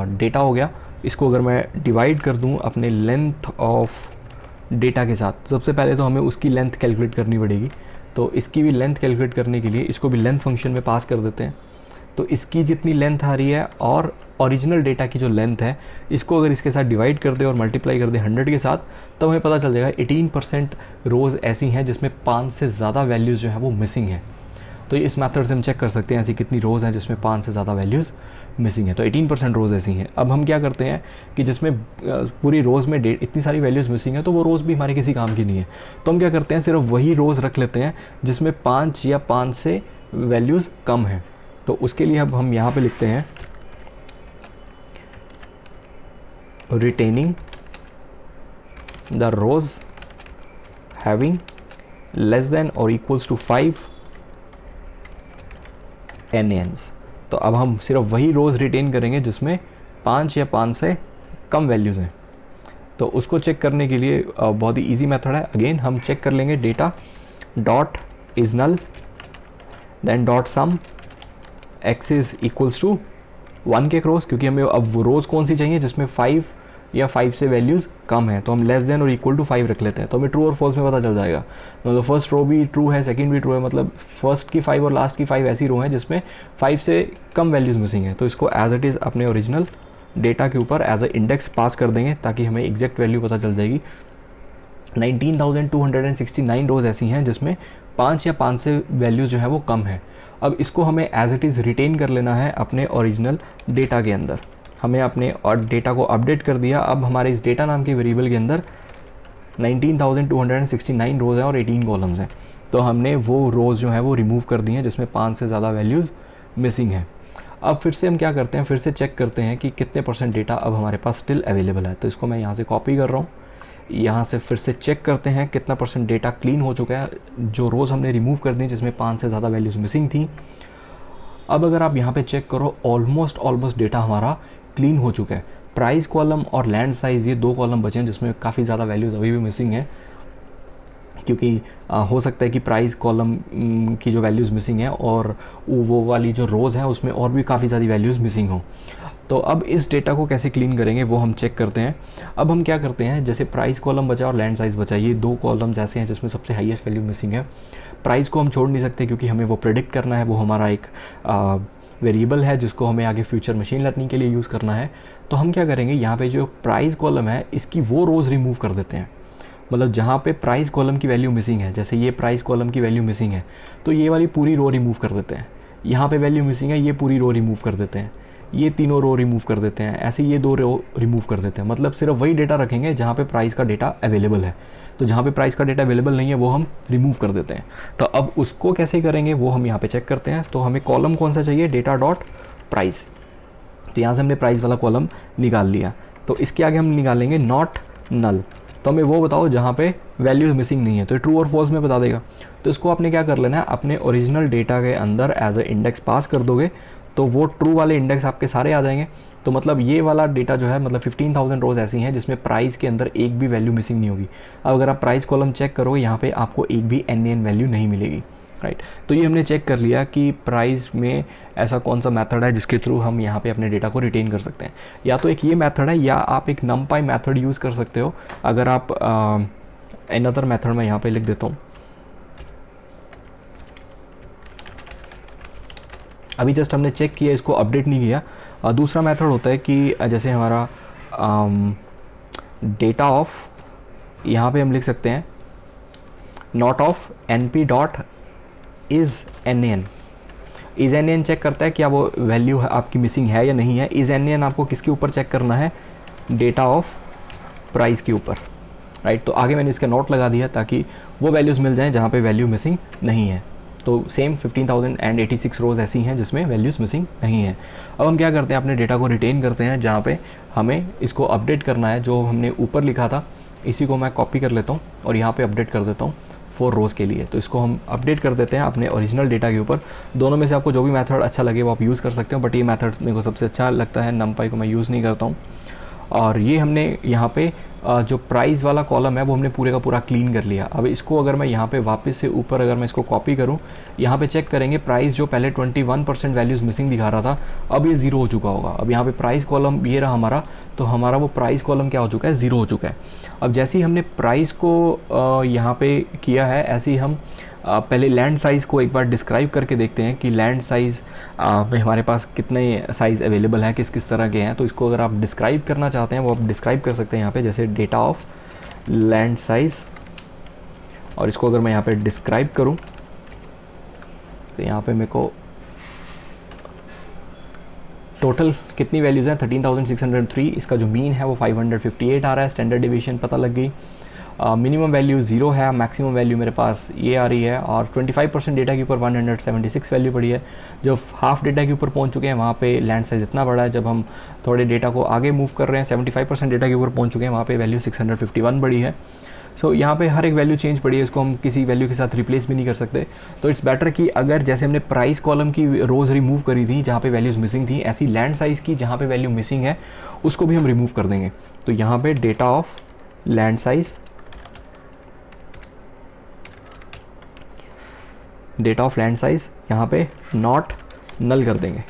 Speaker 1: डेटा हो गया, इसको अगर मैं डिवाइड कर दूं अपने लेंथ ऑफ डेटा के साथ, सबसे पहले तो हमें उसकी लेंथ कैलकुलेट करनी पड़ेगी। तो इसकी भी लेंथ कैलकुलेट करने के लिए इसको भी लेंथ फंक्शन में पास कर देते हैं। तो इसकी जितनी लेंथ आ रही है और ओरिजिनल डेटा की जो लेंथ है, इसको अगर इसके साथ डिवाइड कर दे और मल्टीप्लाई कर दे 100 के साथ, तो हमें पता चल जाएगा 18% रोज़ ऐसी हैं जिसमें 5 से ज़्यादा वैल्यूज़ जो है वो मिसिंग है। तो इस मेथड से हम चेक कर सकते हैं ऐसी कितनी रोज़ हैं जिसमें 5 से ज़्यादा वैल्यूज़ मिसिंग है। तो 18% रोज़ ऐसी हैं। अब हम क्या करते हैं कि जिसमें पूरी रोज़ में इतनी सारी वैल्यूज़ मिसिंग है तो वो रोज़ भी हमारे किसी काम की नहीं है। तो हम क्या करते हैं, सिर्फ वही रोज़ रख लेते हैं जिसमें 5 या 5 से वैल्यूज़ कम है। तो उसके लिए अब हम यहाँ पे लिखते हैं retaining the rows having less than और इक्वल्स टू 5 NaNs। तो अब हम सिर्फ वही रोज़ रिटेन करेंगे जिसमें 5 या 5 से कम वैल्यूज़ हैं। तो उसको चेक करने के लिए बहुत ही इजी मेथड है। अगेन हम चेक कर लेंगे data dot is null then dot sum x is equals to 1 के क्रॉस, क्योंकि हमें अब वो रोज़ कौन सी चाहिए जिसमें 5 या 5 से वैल्यूज़ कम है, तो हम लेस देन और इक्वल टू 5 रख लेते हैं, तो हमें ट्रू और फॉल्स में पता चल जाएगा। मतलब फर्स्ट रो भी ट्रू है, सेकंड भी ट्रू है, मतलब फर्स्ट की 5 और लास्ट की 5 ऐसी रो हैं जिसमें 5 से कम वैल्यूज़ मिसिंग है। तो इसको एज इट इज़ अपने ओरिजिनल डेटा के ऊपर एज अ इंडेक्स पास कर देंगे ताकि हमें एग्जैक्ट वैल्यू पता चल जाएगी। 19,269 रोज़ ऐसी हैं जिसमें 5 या 5 से वैल्यूज़ जो है वो कम है। अब इसको हमें एज इट इज़ रिटेन कर लेना है अपने ओरिजिनल डेटा के अंदर। हमने अपने और डेटा को अपडेट कर दिया। अब हमारे इस डेटा नाम के वेरिएबल के अंदर 19,269 रोज़ हैं और 18 कॉलम्स हैं, तो हमने वो रोज़ जो है वो रिमूव कर दी हैं जिसमें 5 से ज़्यादा वैल्यूज़ मिसिंग हैं। अब फिर से हम क्या करते हैं, फिर से चेक करते हैं कि कितने % डेटा अब हमारे पास स्टिल अवेलेबल है। तो इसको मैं यहाँ से कॉपी कर रहा हूँ, यहाँ से फिर से चेक करते हैं कितना % डेटा क्लीन हो चुका है, जो रोज़ हमने रिमूव कर दी जिसमें 5 से ज़्यादा वैल्यूज़ मिसिंग थी। अब अगर आप यहाँ पे चेक करो, ऑलमोस्ट डेटा हमारा क्लीन हो चुका है। प्राइस कॉलम और लैंड साइज़ ये 2 कॉलम बचे हैं जिसमें काफ़ी ज़्यादा वैल्यूज़ अभी भी मिसिंग है, क्योंकि हो सकता है कि प्राइस कॉलम की जो वैल्यूज़ मिसिंग है और वो वाली जो रोज़ हैं उसमें और भी काफ़ी सारी वैल्यूज़ मिसिंग हों। तो अब इस डेटा को कैसे क्लीन करेंगे वो हम चेक करते हैं। अब हम क्या करते हैं, जैसे प्राइस कॉलम बचा और लैंड साइज़ बचा, ये 2 कॉलम्स ऐसे हैं जिसमें सबसे हाईएस्ट वैल्यू मिसिंग है। प्राइस को हम छोड़ नहीं सकते क्योंकि हमें वो प्रेडिक्ट करना है, वो हमारा एक वेरिएबल है जिसको हमें आगे फ्यूचर मशीन लर्निंग के लिए यूज़ करना है। तो हम क्या करेंगे, यहाँ पे जो प्राइस कॉलम है इसकी वो रोज़ रिमूव कर देते हैं। मतलब जहाँ पे प्राइस कॉलम की वैल्यू मिसिंग है, जैसे ये प्राइस कॉलम की वैल्यू मिसिंग है तो ये वाली पूरी रो रिमूव कर देते हैं। यहाँ पे वैल्यू मिसिंग है, ये पूरी रो रिमूव कर देते हैं। ये तीनों रो रिमूव कर देते हैं, ऐसे ये 2 रो रिमूव कर देते हैं। मतलब सिर्फ वही डेटा रखेंगे जहाँ पे प्राइस का डेटा अवेलेबल है। तो जहाँ पे प्राइस का डेटा अवेलेबल नहीं है वो हम रिमूव कर देते हैं। तो अब उसको कैसे करेंगे वो हम यहाँ पे चेक करते हैं। तो हमें कॉलम कौन सा चाहिए, डेटा डॉट प्राइस। तो यहाँ से हमने प्राइस वाला कॉलम निकाल लिया। तो इसके आगे हम निकालेंगे नॉट नल। तो हमें वो बताओ जहाँ पे वैल्यूज़ मिसिंग नहीं है, तो ट्रू और फॉल्स में बता देगा। तो इसको आपने क्या कर लेना है, अपने ओरिजिनल डेटा के अंदर एज अ इंडेक्स पास कर दोगे तो वो ट्रू वाले इंडेक्स आपके सारे आ जाएंगे। तो मतलब ये वाला डेटा जो है, मतलब 15,000 रोज़ ऐसी हैं जिसमें प्राइस के अंदर एक भी वैल्यू मिसिंग नहीं होगी। अब अगर आप प्राइस कॉलम चेक करोगे यहाँ पे आपको एक भी NaN वैल्यू नहीं मिलेगी, राइट। तो ये हमने चेक कर लिया कि प्राइस में ऐसा कौन सा मेथड है जिसके थ्रू हम यहाँ पे अपने डेटा को रिटेन कर सकते हैं। या तो एक ये मेथड है या आप एक numpy मेथड यूज़ कर सकते हो। अगर आप अनदर मेथड में यहाँ पे लिख देता हूँ, अभी जस्ट हमने चेक किया, इसको अपडेट नहीं किया। दूसरा मेथड होता है कि जैसे हमारा डेटा ऑफ, यहाँ पे हम लिख सकते हैं not of np dot is NaN। Is NaN check करता है क्या वो वैल्यू आपकी मिसिंग है या नहीं है। इज़ NaN आपको किसके ऊपर चेक करना है, डेटा ऑफ प्राइस के ऊपर, राइट। तो आगे मैंने इसका नोट लगा दिया ताकि वो वैल्यूज़ मिल जाएं जहाँ पे वैल्यू मिसिंग नहीं है। तो सेम 15,086 रोज़ ऐसी हैं जिसमें वैल्यूज़ मिसिंग नहीं है। अब हम क्या करते हैं, अपने डेटा को रिटेन करते हैं जहाँ पे हमें इसको अपडेट करना है। जो हमने ऊपर लिखा था इसी को मैं कॉपी कर लेता हूँ और यहाँ पे अपडेट कर देता हूँ 4 रोज़ के लिए। तो इसको हम अपडेट कर देते हैं अपने ओरिजिनल डेटा के ऊपर। दोनों में से आपको जो भी मेथड अच्छा लगे वो आप यूज़ कर सकते हो, बट ये मेथड मेरे को सबसे अच्छा लगता है, numpy को मैं यूज़ नहीं करता हूँ। और ये हमने यहाँ पे जो प्राइस वाला कॉलम है वो हमने पूरे का पूरा क्लीन कर लिया। अब इसको अगर मैं यहाँ पे वापस से ऊपर अगर मैं इसको कॉपी करूँ, यहाँ पे चेक करेंगे प्राइस जो पहले 21% वैल्यूज़ मिसिंग दिखा रहा था अब ये 0 हो चुका होगा। अब यहाँ पे प्राइस कॉलम ये रहा हमारा, तो हमारा वो प्राइस कॉलम क्या हो चुका है, 0 हो चुका है। अब जैसे ही हमने प्राइस को यहाँ पे किया है, ऐसे ही हम पहले लैंड साइज़ को एक बार डिस्क्राइब करके देखते हैं कि लैंड साइज़ में हमारे पास कितने साइज़ अवेलेबल हैं, किस किस तरह के हैं। तो इसको अगर आप डिस्क्राइब करना चाहते हैं वो आप डिस्क्राइब कर सकते हैं यहाँ पे, जैसे डेटा ऑफ लैंड साइज़। और इसको अगर मैं यहाँ पे डिस्क्राइब करूँ तो यहाँ पे मेरे को टोटल कितनी वैल्यूज़ हैं, 13,603। इसका जो मीन है वो 558 आ रहा है, स्टैंडर्ड डिवीजन पता लग गई। मिनिमम वैल्यू 0 है, मैक्सिमम वैल्यू मेरे पास ये आ रही है। और 25% डेटा के ऊपर 176 वैल्यू पड़ी है। जब हाफ डेटा के ऊपर पहुंच चुके हैं वहाँ पे लैंड साइज़ इतना बड़ा है। जब हम थोड़े डेटा को आगे मूव कर रहे हैं, 75% डेटा के ऊपर पहुंच चुके हैं, वहाँ पे वैल्यू 651 बड़ी है। सो यहाँ पे हर एक वैल्यू चेंज पड़ी है, इसको हम किसी वैल्यू के साथ रिप्लेस भी नहीं कर सकते। तो इट्स बेटर कि अगर जैसे हमने प्राइस कॉलम की रोज़ रिमूव करी थी जहाँ पे वैल्यूज़ मिसिंग थी, ऐसी लैंड साइज़ की जहाँ पे वैल्यू मिसिंग है उसको भी हम रिमूव कर देंगे। तो यहाँ पे data of land size, data of land size यहाँ पे नॉट नल कर देंगे,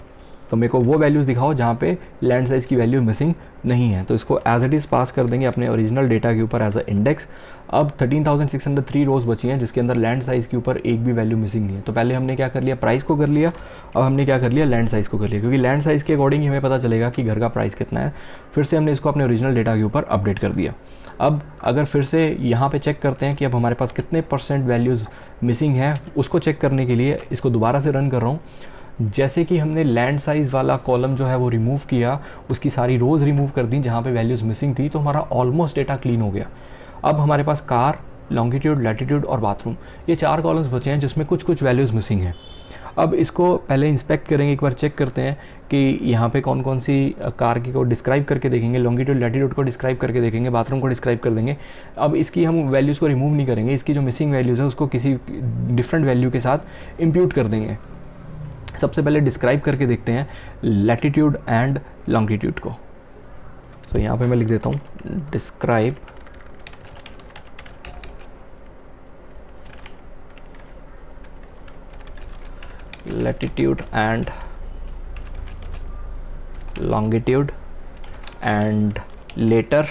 Speaker 1: तो मेरे को वो वैल्यूज़ दिखाओ जहाँ पे लैंड साइज़ की वैल्यू मिसिंग नहीं है। तो इसको एज इट इज़ पास कर देंगे अपने ओरिजिनल डेटा के ऊपर एज अ इंडेक्स। अब 13,603 रोज़ बची हैं जिसके अंदर लैंड साइज़ के ऊपर एक भी वैल्यू मिसिंग नहीं है। तो पहले हमने क्या कर लिया, प्राइस को कर लिया, अब हमने क्या कर लिया, लैंड साइज़ को कर लिया, क्योंकि लैंड साइज़ के अकॉर्डिंग ही हमें पता चलेगा कि घर का प्राइस कितना है। फिर से हमने इसको अपने ओरिजिनल डेटा के ऊपर अपडेट कर दिया। अब अगर फिर से यहाँ पे चेक करते हैं कि अब हमारे पास कितने % वैल्यूज़ मिसिंग है, उसको चेक करने के लिए इसको दोबारा से रन कर रहा हूँ। जैसे कि हमने लैंड साइज़ वाला कॉलम जो है वो रिमूव किया, उसकी सारी रोज़ रिमूव कर दी जहाँ पे वैल्यूज़ मिसिंग थी, तो हमारा ऑलमोस्ट डेटा क्लीन हो गया। अब हमारे पास कार, लॉन्गिट्यूड, लैटिट्यूड और बाथरूम, ये 4 कॉलम्स बचे हैं जिसमें कुछ कुछ वैल्यूज़ मिसिंग हैं। अब इसको पहले इंस्पेक्ट करेंगे, एक बार चेक करते हैं कि यहाँ पे कौन कौन सी कार की को डिस्क्राइब करके देखेंगे, लॉन्गिट्यूड लैटिट्यूड को डिस्क्राइब करके देखेंगे, बाथरूम को डिस्क्राइब कर देंगे। अब इसकी हम वैल्यूज़ को रिमूव नहीं करेंगे, इसकी जो मिसिंग वैल्यूज़ है उसको किसी डिफरेंट वैल्यू के साथ इम्प्यूट कर देंगे। सबसे पहले डिस्क्राइब करके देखते हैं लैटिट्यूड एंड लॉन्गिट्यूड को। तो यहाँ पे मैं लिख देता हूँ describe latitude and longitude, and later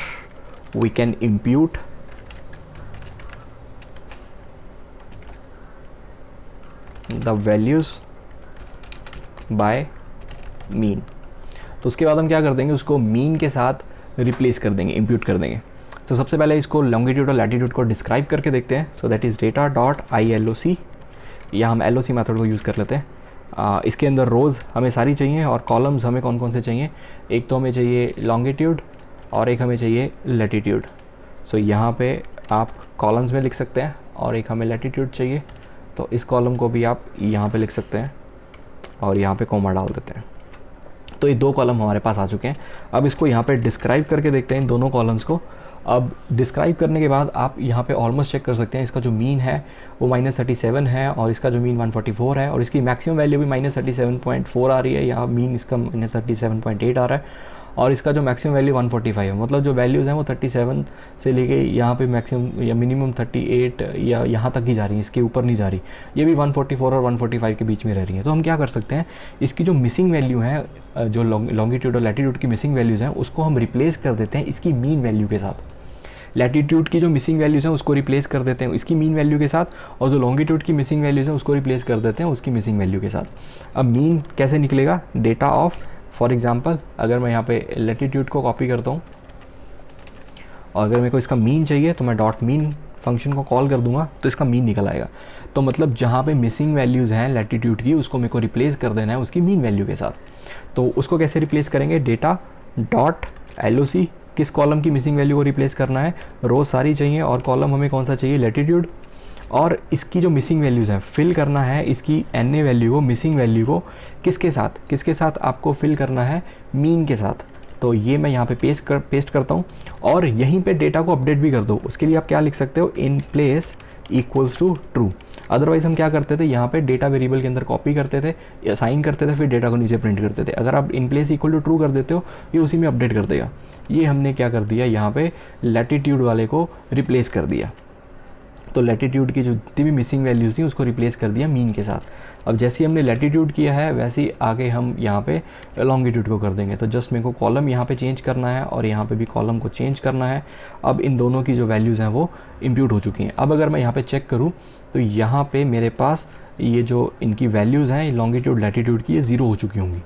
Speaker 1: we can impute the values by mean। तो उसके बाद हम क्या कर देंगे, उसको मीन के साथ रिप्लेस कर देंगे, इम्प्यूट कर देंगे। तो सबसे पहले इसको लॉन्गिट्यूड और लैटिट्यूड को डिस्क्राइब करके देखते हैं। So that is data dot ILOC, या हम LOC मेथड को यूज़ कर लेते हैं। इसके अंदर रोज़ हमें सारी चाहिए और कॉलम्स हमें कौन कौन से चाहिए, एक तो हमें चाहिए लॉन्गिट्यूड और एक हमें चाहिए लैटिट्यूड। सो यहाँ पे आप कॉलम्स में लिख सकते हैं, और एक हमें लैटिट्यूड चाहिए, तो इस कॉलम को भी आप यहाँ पे लिख सकते हैं और यहाँ पे कॉमा डाल देते हैं। तो ये 2 कॉलम हमारे पास आ चुके हैं। अब इसको यहाँ पे डिस्क्राइब करके देखते हैं इन दोनों कॉलम्स को। अब डिस्क्राइब करने के बाद आप यहाँ पे ऑलमोस्ट चेक कर सकते हैं, इसका जो मीन है वो -37 है और इसका जो मीन 144 है, और इसकी मैक्सिमम वैल्यू भी -37.4 आ रही है, यहाँ मीन इसका -37.8 आ रहा है, और इसका जो मैक्सिमम वैल्यू 145 है। मतलब जो वैल्यूज़ हैं वो 37 से लेके यहाँ पे मैक्सिमम या मिनिमम 38 या यहाँ तक ही जा रही है, इसके ऊपर नहीं जा रही। ये भी 144 और 145 के बीच में रह रही है। तो हम क्या कर सकते हैं, इसकी जो मिसिंग वैल्यू है, जो लॉन्गिट्यूड और लैटिट्यूड की मिसिंग वैल्यूज़ हैं, उसको हम रिप्लेस कर देते हैं इसकी मीन वैल्यू के साथ। लैटिट्यूड की जो मिसिंग वैल्यूज़ हैं उसको रिप्लेस कर देते हैं इसकी मीन वैल्यू के साथ, और जो लॉन्गिट्यूड की मिसिंग वैल्यूज़ हैं उसको रिप्लेस कर देते हैं उसकी मिसिंग वैल्यू के साथ। अब मीन कैसे निकलेगा, डेटा ऑफ, फॉर एग्जांपल अगर मैं यहाँ पे लैटिट्यूड को कॉपी करता हूँ और अगर मेरे को इसका मीन चाहिए तो मैं डॉट मीन फंक्शन को कॉल कर दूंगा तो इसका मीन निकल आएगा। तो मतलब जहाँ पे मिसिंग वैल्यूज़ हैं लैटिट्यूड की, उसको मेरे को रिप्लेस कर देना है उसकी मीन वैल्यू के साथ। तो उसको कैसे रिप्लेस करेंगे, डेटा डॉट LOC, किस कॉलम की मिसिंग वैल्यू को रिप्लेस करना है, रोज़ सारी चाहिए और कॉलम हमें कौन सा चाहिए, लैटिट्यूड, और इसकी जो मिसिंग वैल्यूज़ हैं फिल करना है इसकी NA वैल्यू को, मिसिंग वैल्यू को किसके साथ आपको फिल करना है, मीन के साथ। तो ये मैं यहाँ पे पेस्ट करता हूँ और यहीं पे डेटा को अपडेट भी कर दो। उसके लिए आप क्या लिख सकते हो, in place equals to true. Otherwise हम क्या करते थे, यहाँ पे डेटा वेरिएबल के अंदर कॉपी करते थे, असाइन करते थे, फिर डेटा को नीचे प्रिंट करते थे। अगर आप in place equal to true कर देते हो ये उसी में अपडेट कर देगा। ये हमने क्या कर दिया, यहाँ पे लैटिट्यूड वाले को रिप्लेस कर दिया। तो लैटिट्यूड की जो जितनी भी मिसिंग वैल्यूज़ थी उसको रिप्लेस कर दिया मीन के साथ। अब जैसे ही हमने लैटिट्यूड किया है वैसे ही आगे हम यहाँ पे लॉन्गिट्यूड को कर देंगे। तो जस्ट मेरे को कॉलम यहाँ पे चेंज करना है और यहाँ पे भी कॉलम को चेंज करना है। अब इन दोनों की जो वैल्यूज़ हैं वो इम्प्यूट हो चुकी हैं। अब अगर मैं यहाँ पे चेक करूँ तो यहाँ पे मेरे पास ये जो इनकी वैल्यूज़ हैं लॉन्गिट्यूड लैटिट्यूड की, ये 0 हो चुकी होंगी।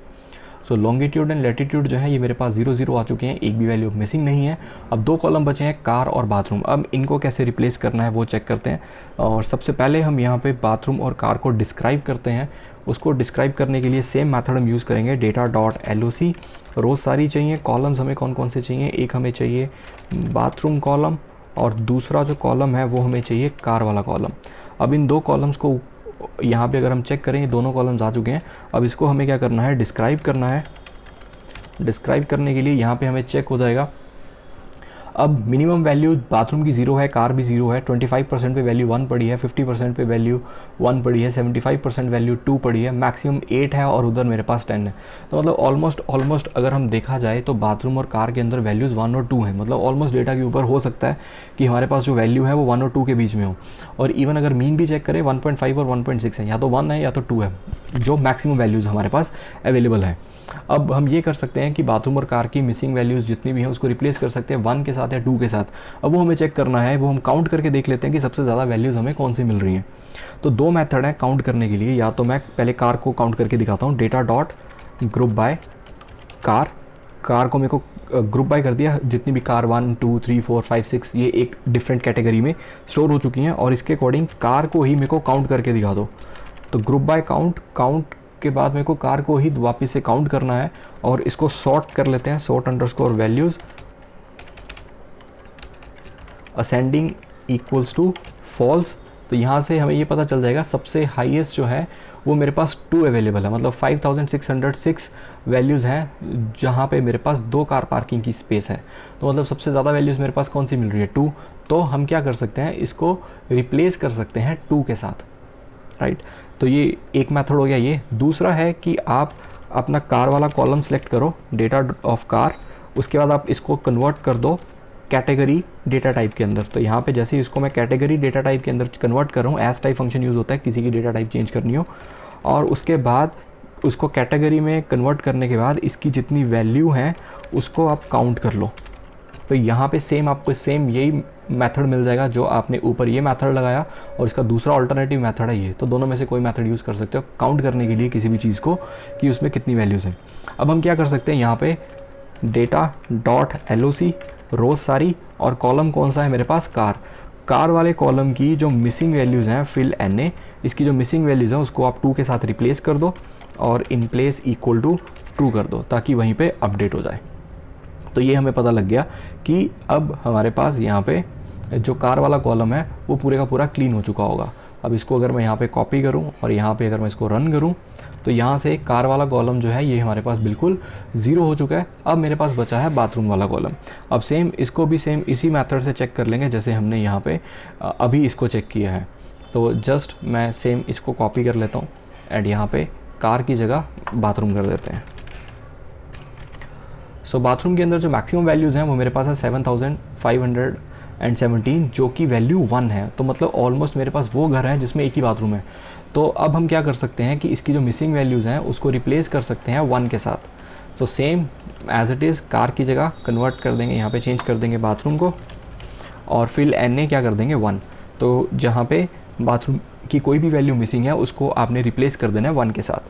Speaker 1: सो लॉन्गिट्यूड एंड लैटिट्यूड जो है ये मेरे पास 0 0 आ चुके हैं, एक भी वैल्यू मिसिंग नहीं है। अब 2 कॉलम बचे हैं, कार और बाथरूम। अब इनको कैसे रिप्लेस करना है वो चेक करते हैं। और सबसे पहले हम यहाँ पे बाथरूम और कार को डिस्क्राइब करते हैं। उसको डिस्क्राइब करने के लिए सेम मेथड हम यूज़ करेंगे, डेटा डॉट LOC, रोज़ सारी चाहिए, कॉलम्स हमें कौन कौन से चाहिए, एक हमें चाहिए बाथरूम कॉलम और दूसरा जो कॉलम है वो हमें चाहिए कार वाला कॉलम। अब इन 2 कॉलम्स को यहाँ पे अगर हम चेक करें, ये दोनों कॉलम्स आ चुके हैं। अब इसको हमें क्या करना है, डिस्क्राइब करना है। डिस्क्राइब करने के लिए यहाँ पे हमें चेक हो जाएगा। अब मिनिमम वैल्यू बाथरूम की 0 है, कार भी 0 है, 25% पे वैल्यू 1 पड़ी है, 50% पे वैल्यू 1 पड़ी है, 75% वैल्यू 2 पड़ी है, मैक्सिमम 8 है और उधर मेरे पास 10 है। तो मतलब ऑलमोस्ट अगर हम देखा जाए तो बाथरूम और कार के अंदर वैल्यूज़ 1 और 2 हैं। मतलब ऑलमोस्ट डेटा के ऊपर हो सकता है कि हमारे पास जो वैल्यू है वो 1 और 2 के बीच में हो। और इवन अगर मीन भी चेक करें 1.5 और 1.6 है, या तो 1 है या तो 2 है, जो मैक्सिमम वैल्यूज़ हमारे पास अवेलेबल है। अब हम ये कर सकते हैं कि बाथरूम और कार की मिसिंग वैल्यूज़ जितनी भी हैं उसको रिप्लेस कर सकते हैं 1 के साथ या 2 के साथ। अब वो हमें चेक करना है, वो हम काउंट करके देख लेते हैं कि सबसे ज़्यादा वैल्यूज़ हमें कौन सी मिल रही हैं। तो 2 मेथड हैं काउंट करने के लिए, या तो मैं पहले कार को काउंट करके दिखाता हूँ, data dot group by car को मेरे को ग्रुप बाय कर दिया, जितनी भी कार 1 2 3 4 5 6 ये एक डिफरेंट कैटेगरी में स्टोर हो चुकी हैं, और इसके अकॉर्डिंग कार को ही मेरे को काउंट करके दिखा दो। तो ग्रुप बाय काउंट के बाद मेरे को कार को ही वापस से काउंट करना है, और इसको सॉर्ट कर लेते हैं, sort underscore values ascending equals to false. तो यहाँ से हमें ये पता चल जाएगा सबसे हाईएस्ट जो है वो मेरे पास 2 अवेलेबल है, मतलब 5606 वैल्यूज़ हैं जहाँ पे मेरे पास 2 कार पार्किंग की स्पेस है। तो मतलब सबसे ज़्यादा वैल्यूज़ मेरे पास कौन सी मिल रही है, 2। तो हम क्या कर सकते हैं, इसको रिप्लेस कर सकते हैं 2 के साथ, राइट। तो ये एक मेथड हो गया। ये दूसरा है कि आप अपना कार वाला कॉलम सेलेक्ट करो, डेटा ऑफ कार, उसके बाद आप इसको कन्वर्ट कर दो कैटेगरी डेटा टाइप के अंदर। तो यहाँ पे जैसे ही इसको मैं कैटेगरी डेटा टाइप के अंदर कन्वर्ट कर रहा हूँ, एज टाइप फंक्शन यूज़ होता है किसी की डेटा टाइप चेंज करनी हो, और उसके बाद उसको कैटेगरी में कन्वर्ट करने के बाद इसकी जितनी वैल्यू हैं उसको आप काउंट कर लो। तो यहाँ पे सेम आपको सेम यही मेथड मिल जाएगा जो आपने ऊपर ये मेथड लगाया, और इसका दूसरा अल्टरनेटिव मेथड है ये। तो दोनों में से कोई मेथड यूज़ कर सकते हो काउंट करने के लिए किसी भी चीज़ को कि उसमें कितनी वैल्यूज़ हैं। अब हम क्या कर सकते हैं, यहाँ पे डेटा डॉट LOC रोज़ सारी, और कॉलम कौन सा है मेरे पास, कार वाले कॉलम की जो मिसिंग वैल्यूज़ हैं फिल NA, इसकी जो मिसिंग वैल्यूज़ हैं उसको आप 2 के साथ रिप्लेस कर दो और in place equal to true कर दो, ताकि वहीं पे अपडेट हो जाए। तो ये हमें पता लग गया कि अब हमारे पास यहाँ पे जो कार वाला कॉलम है वो पूरे का पूरा क्लीन हो चुका होगा। अब इसको अगर मैं यहाँ पे कॉपी करूँ और यहाँ पे अगर मैं इसको रन करूँ, तो यहाँ से कार वाला कॉलम जो है ये हमारे पास बिल्कुल 0 हो चुका है। अब मेरे पास बचा है बाथरूम वाला कॉलम। अब सेम इसको भी सेम इसी मेथड से चेक कर लेंगे जैसे हमने यहाँ पे अभी इसको चेक किया है। तो जस्ट मैं सेम इसको कॉपी कर लेता हूँ एंड यहाँ पे कार की जगह बाथरूम कर देते हैं। सो बाथरूम के अंदर जो मैक्सिमम वैल्यूज़ हैं वो मेरे पास है 7517, जो कि वैल्यू 1 है। तो मतलब ऑलमोस्ट मेरे पास वो घर है जिसमें एक ही बाथरूम है। तो अब हम क्या कर सकते हैं कि इसकी जो मिसिंग वैल्यूज़ हैं उसको रिप्लेस कर सकते हैं 1 के साथ। So same as it is car की जगह कन्वर्ट कर देंगे, यहाँ पे चेंज कर देंगे बाथरूम को, और फिल NA क्या कर देंगे 1। तो जहाँ पे बाथरूम की कोई भी वैल्यू मिसिंग है उसको आपने रिप्लेस कर देना है 1 के साथ।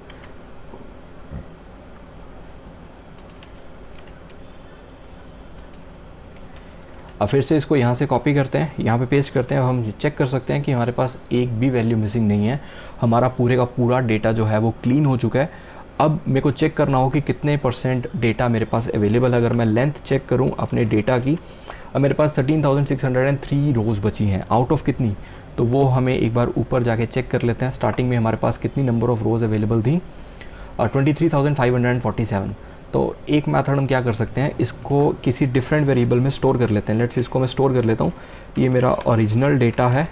Speaker 1: अब फिर से इसको यहाँ से कॉपी करते हैं, यहाँ पे पेस्ट करते हैं। अब हम चेक कर सकते हैं कि हमारे पास एक भी वैल्यू मिसिंग नहीं है, हमारा पूरे का पूरा डेटा जो है वो क्लीन हो चुका है। अब मेरे को चेक करना हो कि कितने % डेटा मेरे पास अवेलेबल है। अगर मैं लेंथ चेक करूँ अपने डेटा की, अब मेरे पास 13,603 रोज़ बची हैं, आउट ऑफ कितनी, तो वो हमें एक बार ऊपर जाके चेक कर लेते हैं। स्टार्टिंग में हमारे पास कितनी नंबर ऑफ़ रोज़ अवेलेबल थी, 23,547। तो एक मेथड हम क्या कर सकते हैं, इसको किसी डिफरेंट वेरिएबल में स्टोर कर लेते हैं। लेट्स इसको मैं स्टोर कर लेता हूँ, ये मेरा ओरिजिनल डेटा है,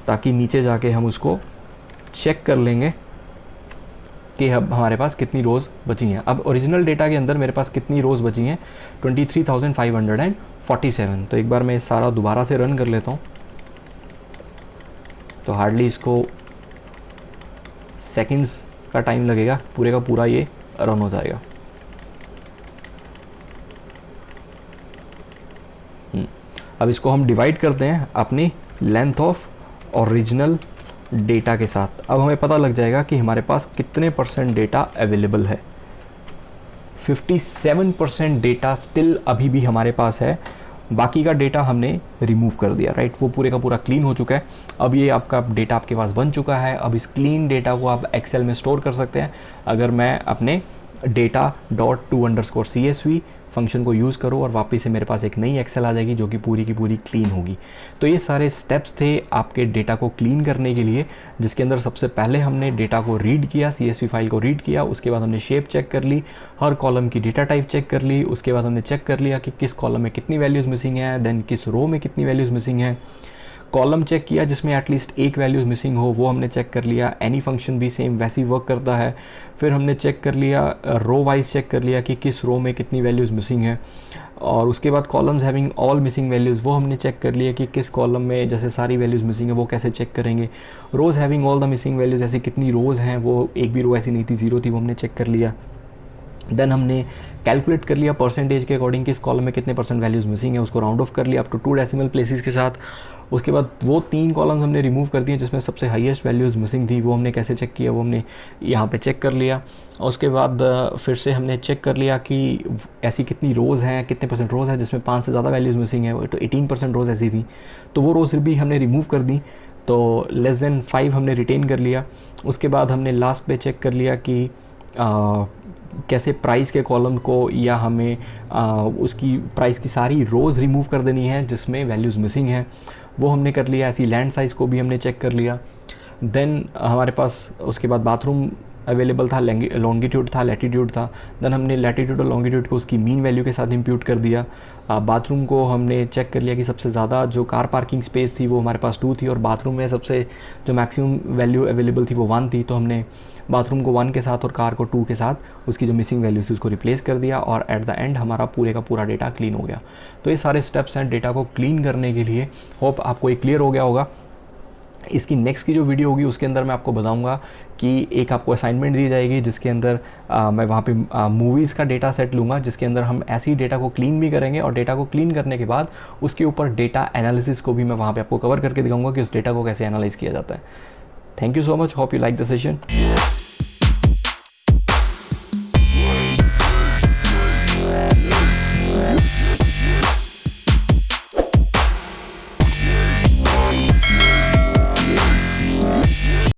Speaker 1: ताकि नीचे जाके हम उसको चेक कर लेंगे कि अब हमारे पास कितनी रोज़ बची हैं। अब ओरिजिनल डेटा के अंदर मेरे पास कितनी रोज़ बची हैं, 23,547। तो एक बार मैं सारा दोबारा से रन कर लेता हूँ, तो हार्डली इसको सेकंड्स का टाइम लगेगा, पूरे का पूरा ये रन हो जाएगा। अब इसको हम डिवाइड करते हैं अपनी लेंथ ऑफ ओरिजिनल डेटा के साथ। अब हमें पता लग जाएगा कि हमारे पास कितने % डेटा अवेलेबल है। 57% डेटा स्टिल अभी भी हमारे पास है, बाकी का डेटा हमने रिमूव कर दिया, राइट। वो पूरे का पूरा क्लीन हो चुका है। अब ये आपका डेटा आपके पास बन चुका है। अब इस क्लीन डेटा को आप एक्सेल में स्टोर कर सकते हैं। अगर मैं अपने data.to_csv फंक्शन को यूज़ करो और वापस से मेरे पास एक नई एक्सेल आ जाएगी जो कि पूरी की पूरी क्लीन होगी। तो ये सारे स्टेप्स थे आपके डेटा को क्लीन करने के लिए, जिसके अंदर सबसे पहले हमने डेटा को रीड किया, CSV फाइल को रीड किया, उसके बाद हमने शेप चेक कर ली, हर कॉलम की डेटा टाइप चेक कर ली, उसके बाद हमने चेक कर लिया कि किस कॉलम में कितनी वैल्यूज़ मिसिंग है, देन किस रो में कितनी वैल्यूज़ मिसिंग है। कॉलम चेक किया जिसमें एटलीस्ट एक वैल्यूज़ मिसिंग हो, वो हमने चेक कर लिया। एनी फंक्शन भी सेम वैसे ही वर्क करता है। फिर हमने चेक कर लिया, रो वाइज चेक कर लिया कि किस रो में कितनी वैल्यूज़ मिसिंग है, और उसके बाद columns having all missing values वो हमने चेक कर लिया कि किस कॉलम में जैसे सारी वैल्यूज़ मिसिंग है वो कैसे चेक करेंगे। Rows having all the missing values, ऐसी कितनी रोज़ हैं, वो एक भी रो ऐसी नहीं थी, 0 थी, वो हमने चेक कर लिया। देन हमने कैलकुलेट कर लिया परसेंटेज के अकॉर्डिंग किस कॉलम में कितने परसेंट वैल्यूज़ मिसिंग है, उसको राउंड ऑफ कर लिया अप टू 2 डेसिमल प्लेसेस के साथ। उसके बाद वो 3 कॉलम्स हमने रिमूव कर दिए जिसमें सबसे हाईएस्ट वैल्यूज़ मिसिंग थी। वो हमने कैसे चेक किया, वो हमने यहाँ पे चेक कर लिया। और उसके बाद फिर से हमने चेक कर लिया कि ऐसी कितनी रोज़ हैं, कितने परसेंट रोज़ हैं जिसमें 5 से ज़्यादा वैल्यूज़ मिसिंग है। तो 18% रोज़ ऐसी थी, तो वो रोज़ भी हमने रिमूव कर दी। तो लेस देन 5 हमने रिटेन कर लिया। उसके बाद हमने लास्ट पे चेक कर लिया कि कैसे प्राइस के कॉलम को या हमें उसकी प्राइस की सारी रोज़ रिमूव कर देनी है जिसमें वैल्यूज़ मिसिंग हैं, वो हमने कर लिया। ऐसी लैंड साइज़ को भी हमने चेक कर लिया। देन हमारे पास उसके बाद बाथरूम अवेलेबल था, लॉन्गिट्यूड था, लैटिट्यूड था। देन हमने लैटिट्यूड और लॉन्गिट्यूड को उसकी मीन वैल्यू के साथ इंप्यूट कर दिया। बाथरूम को हमने चेक कर लिया कि सबसे ज़्यादा जो कार पार्किंग स्पेस थी वो हमारे पास 2 थी और बाथरूम में सबसे जो मैक्सिमम वैल्यू अवेलेबल थी वो 1 थी। तो हमने बाथरूम को 1 के साथ और कार को 2 के साथ उसकी जो मिसिंग वैल्यू थी उसको रिप्लेस कर दिया और एट द एंड हमारा पूरे का पूरा डेटा क्लीन हो गया। तो ये सारे स्टेप्स हैं डेटा को क्लीन करने के लिए। होप आपको ये क्लियर हो गया होगा। इसकी नेक्स्ट की जो वीडियो होगी उसके अंदर मैं आपको बताऊंगा कि एक आपको असाइनमेंट दी जाएगी जिसके अंदर मैं वहाँ पे मूवीज़ का डेटा सेट लूँगा जिसके अंदर हम ऐसी डेटा को क्लीन भी करेंगे और डेटा को क्लीन करने के बाद उसके ऊपर डेटा एनालिसिस को भी मैं वहाँ पे आपको कवर करके दिखाऊंगा कि उस डेटा को कैसे एनालाइज किया जाता है। Thank you so much, hope you like the session.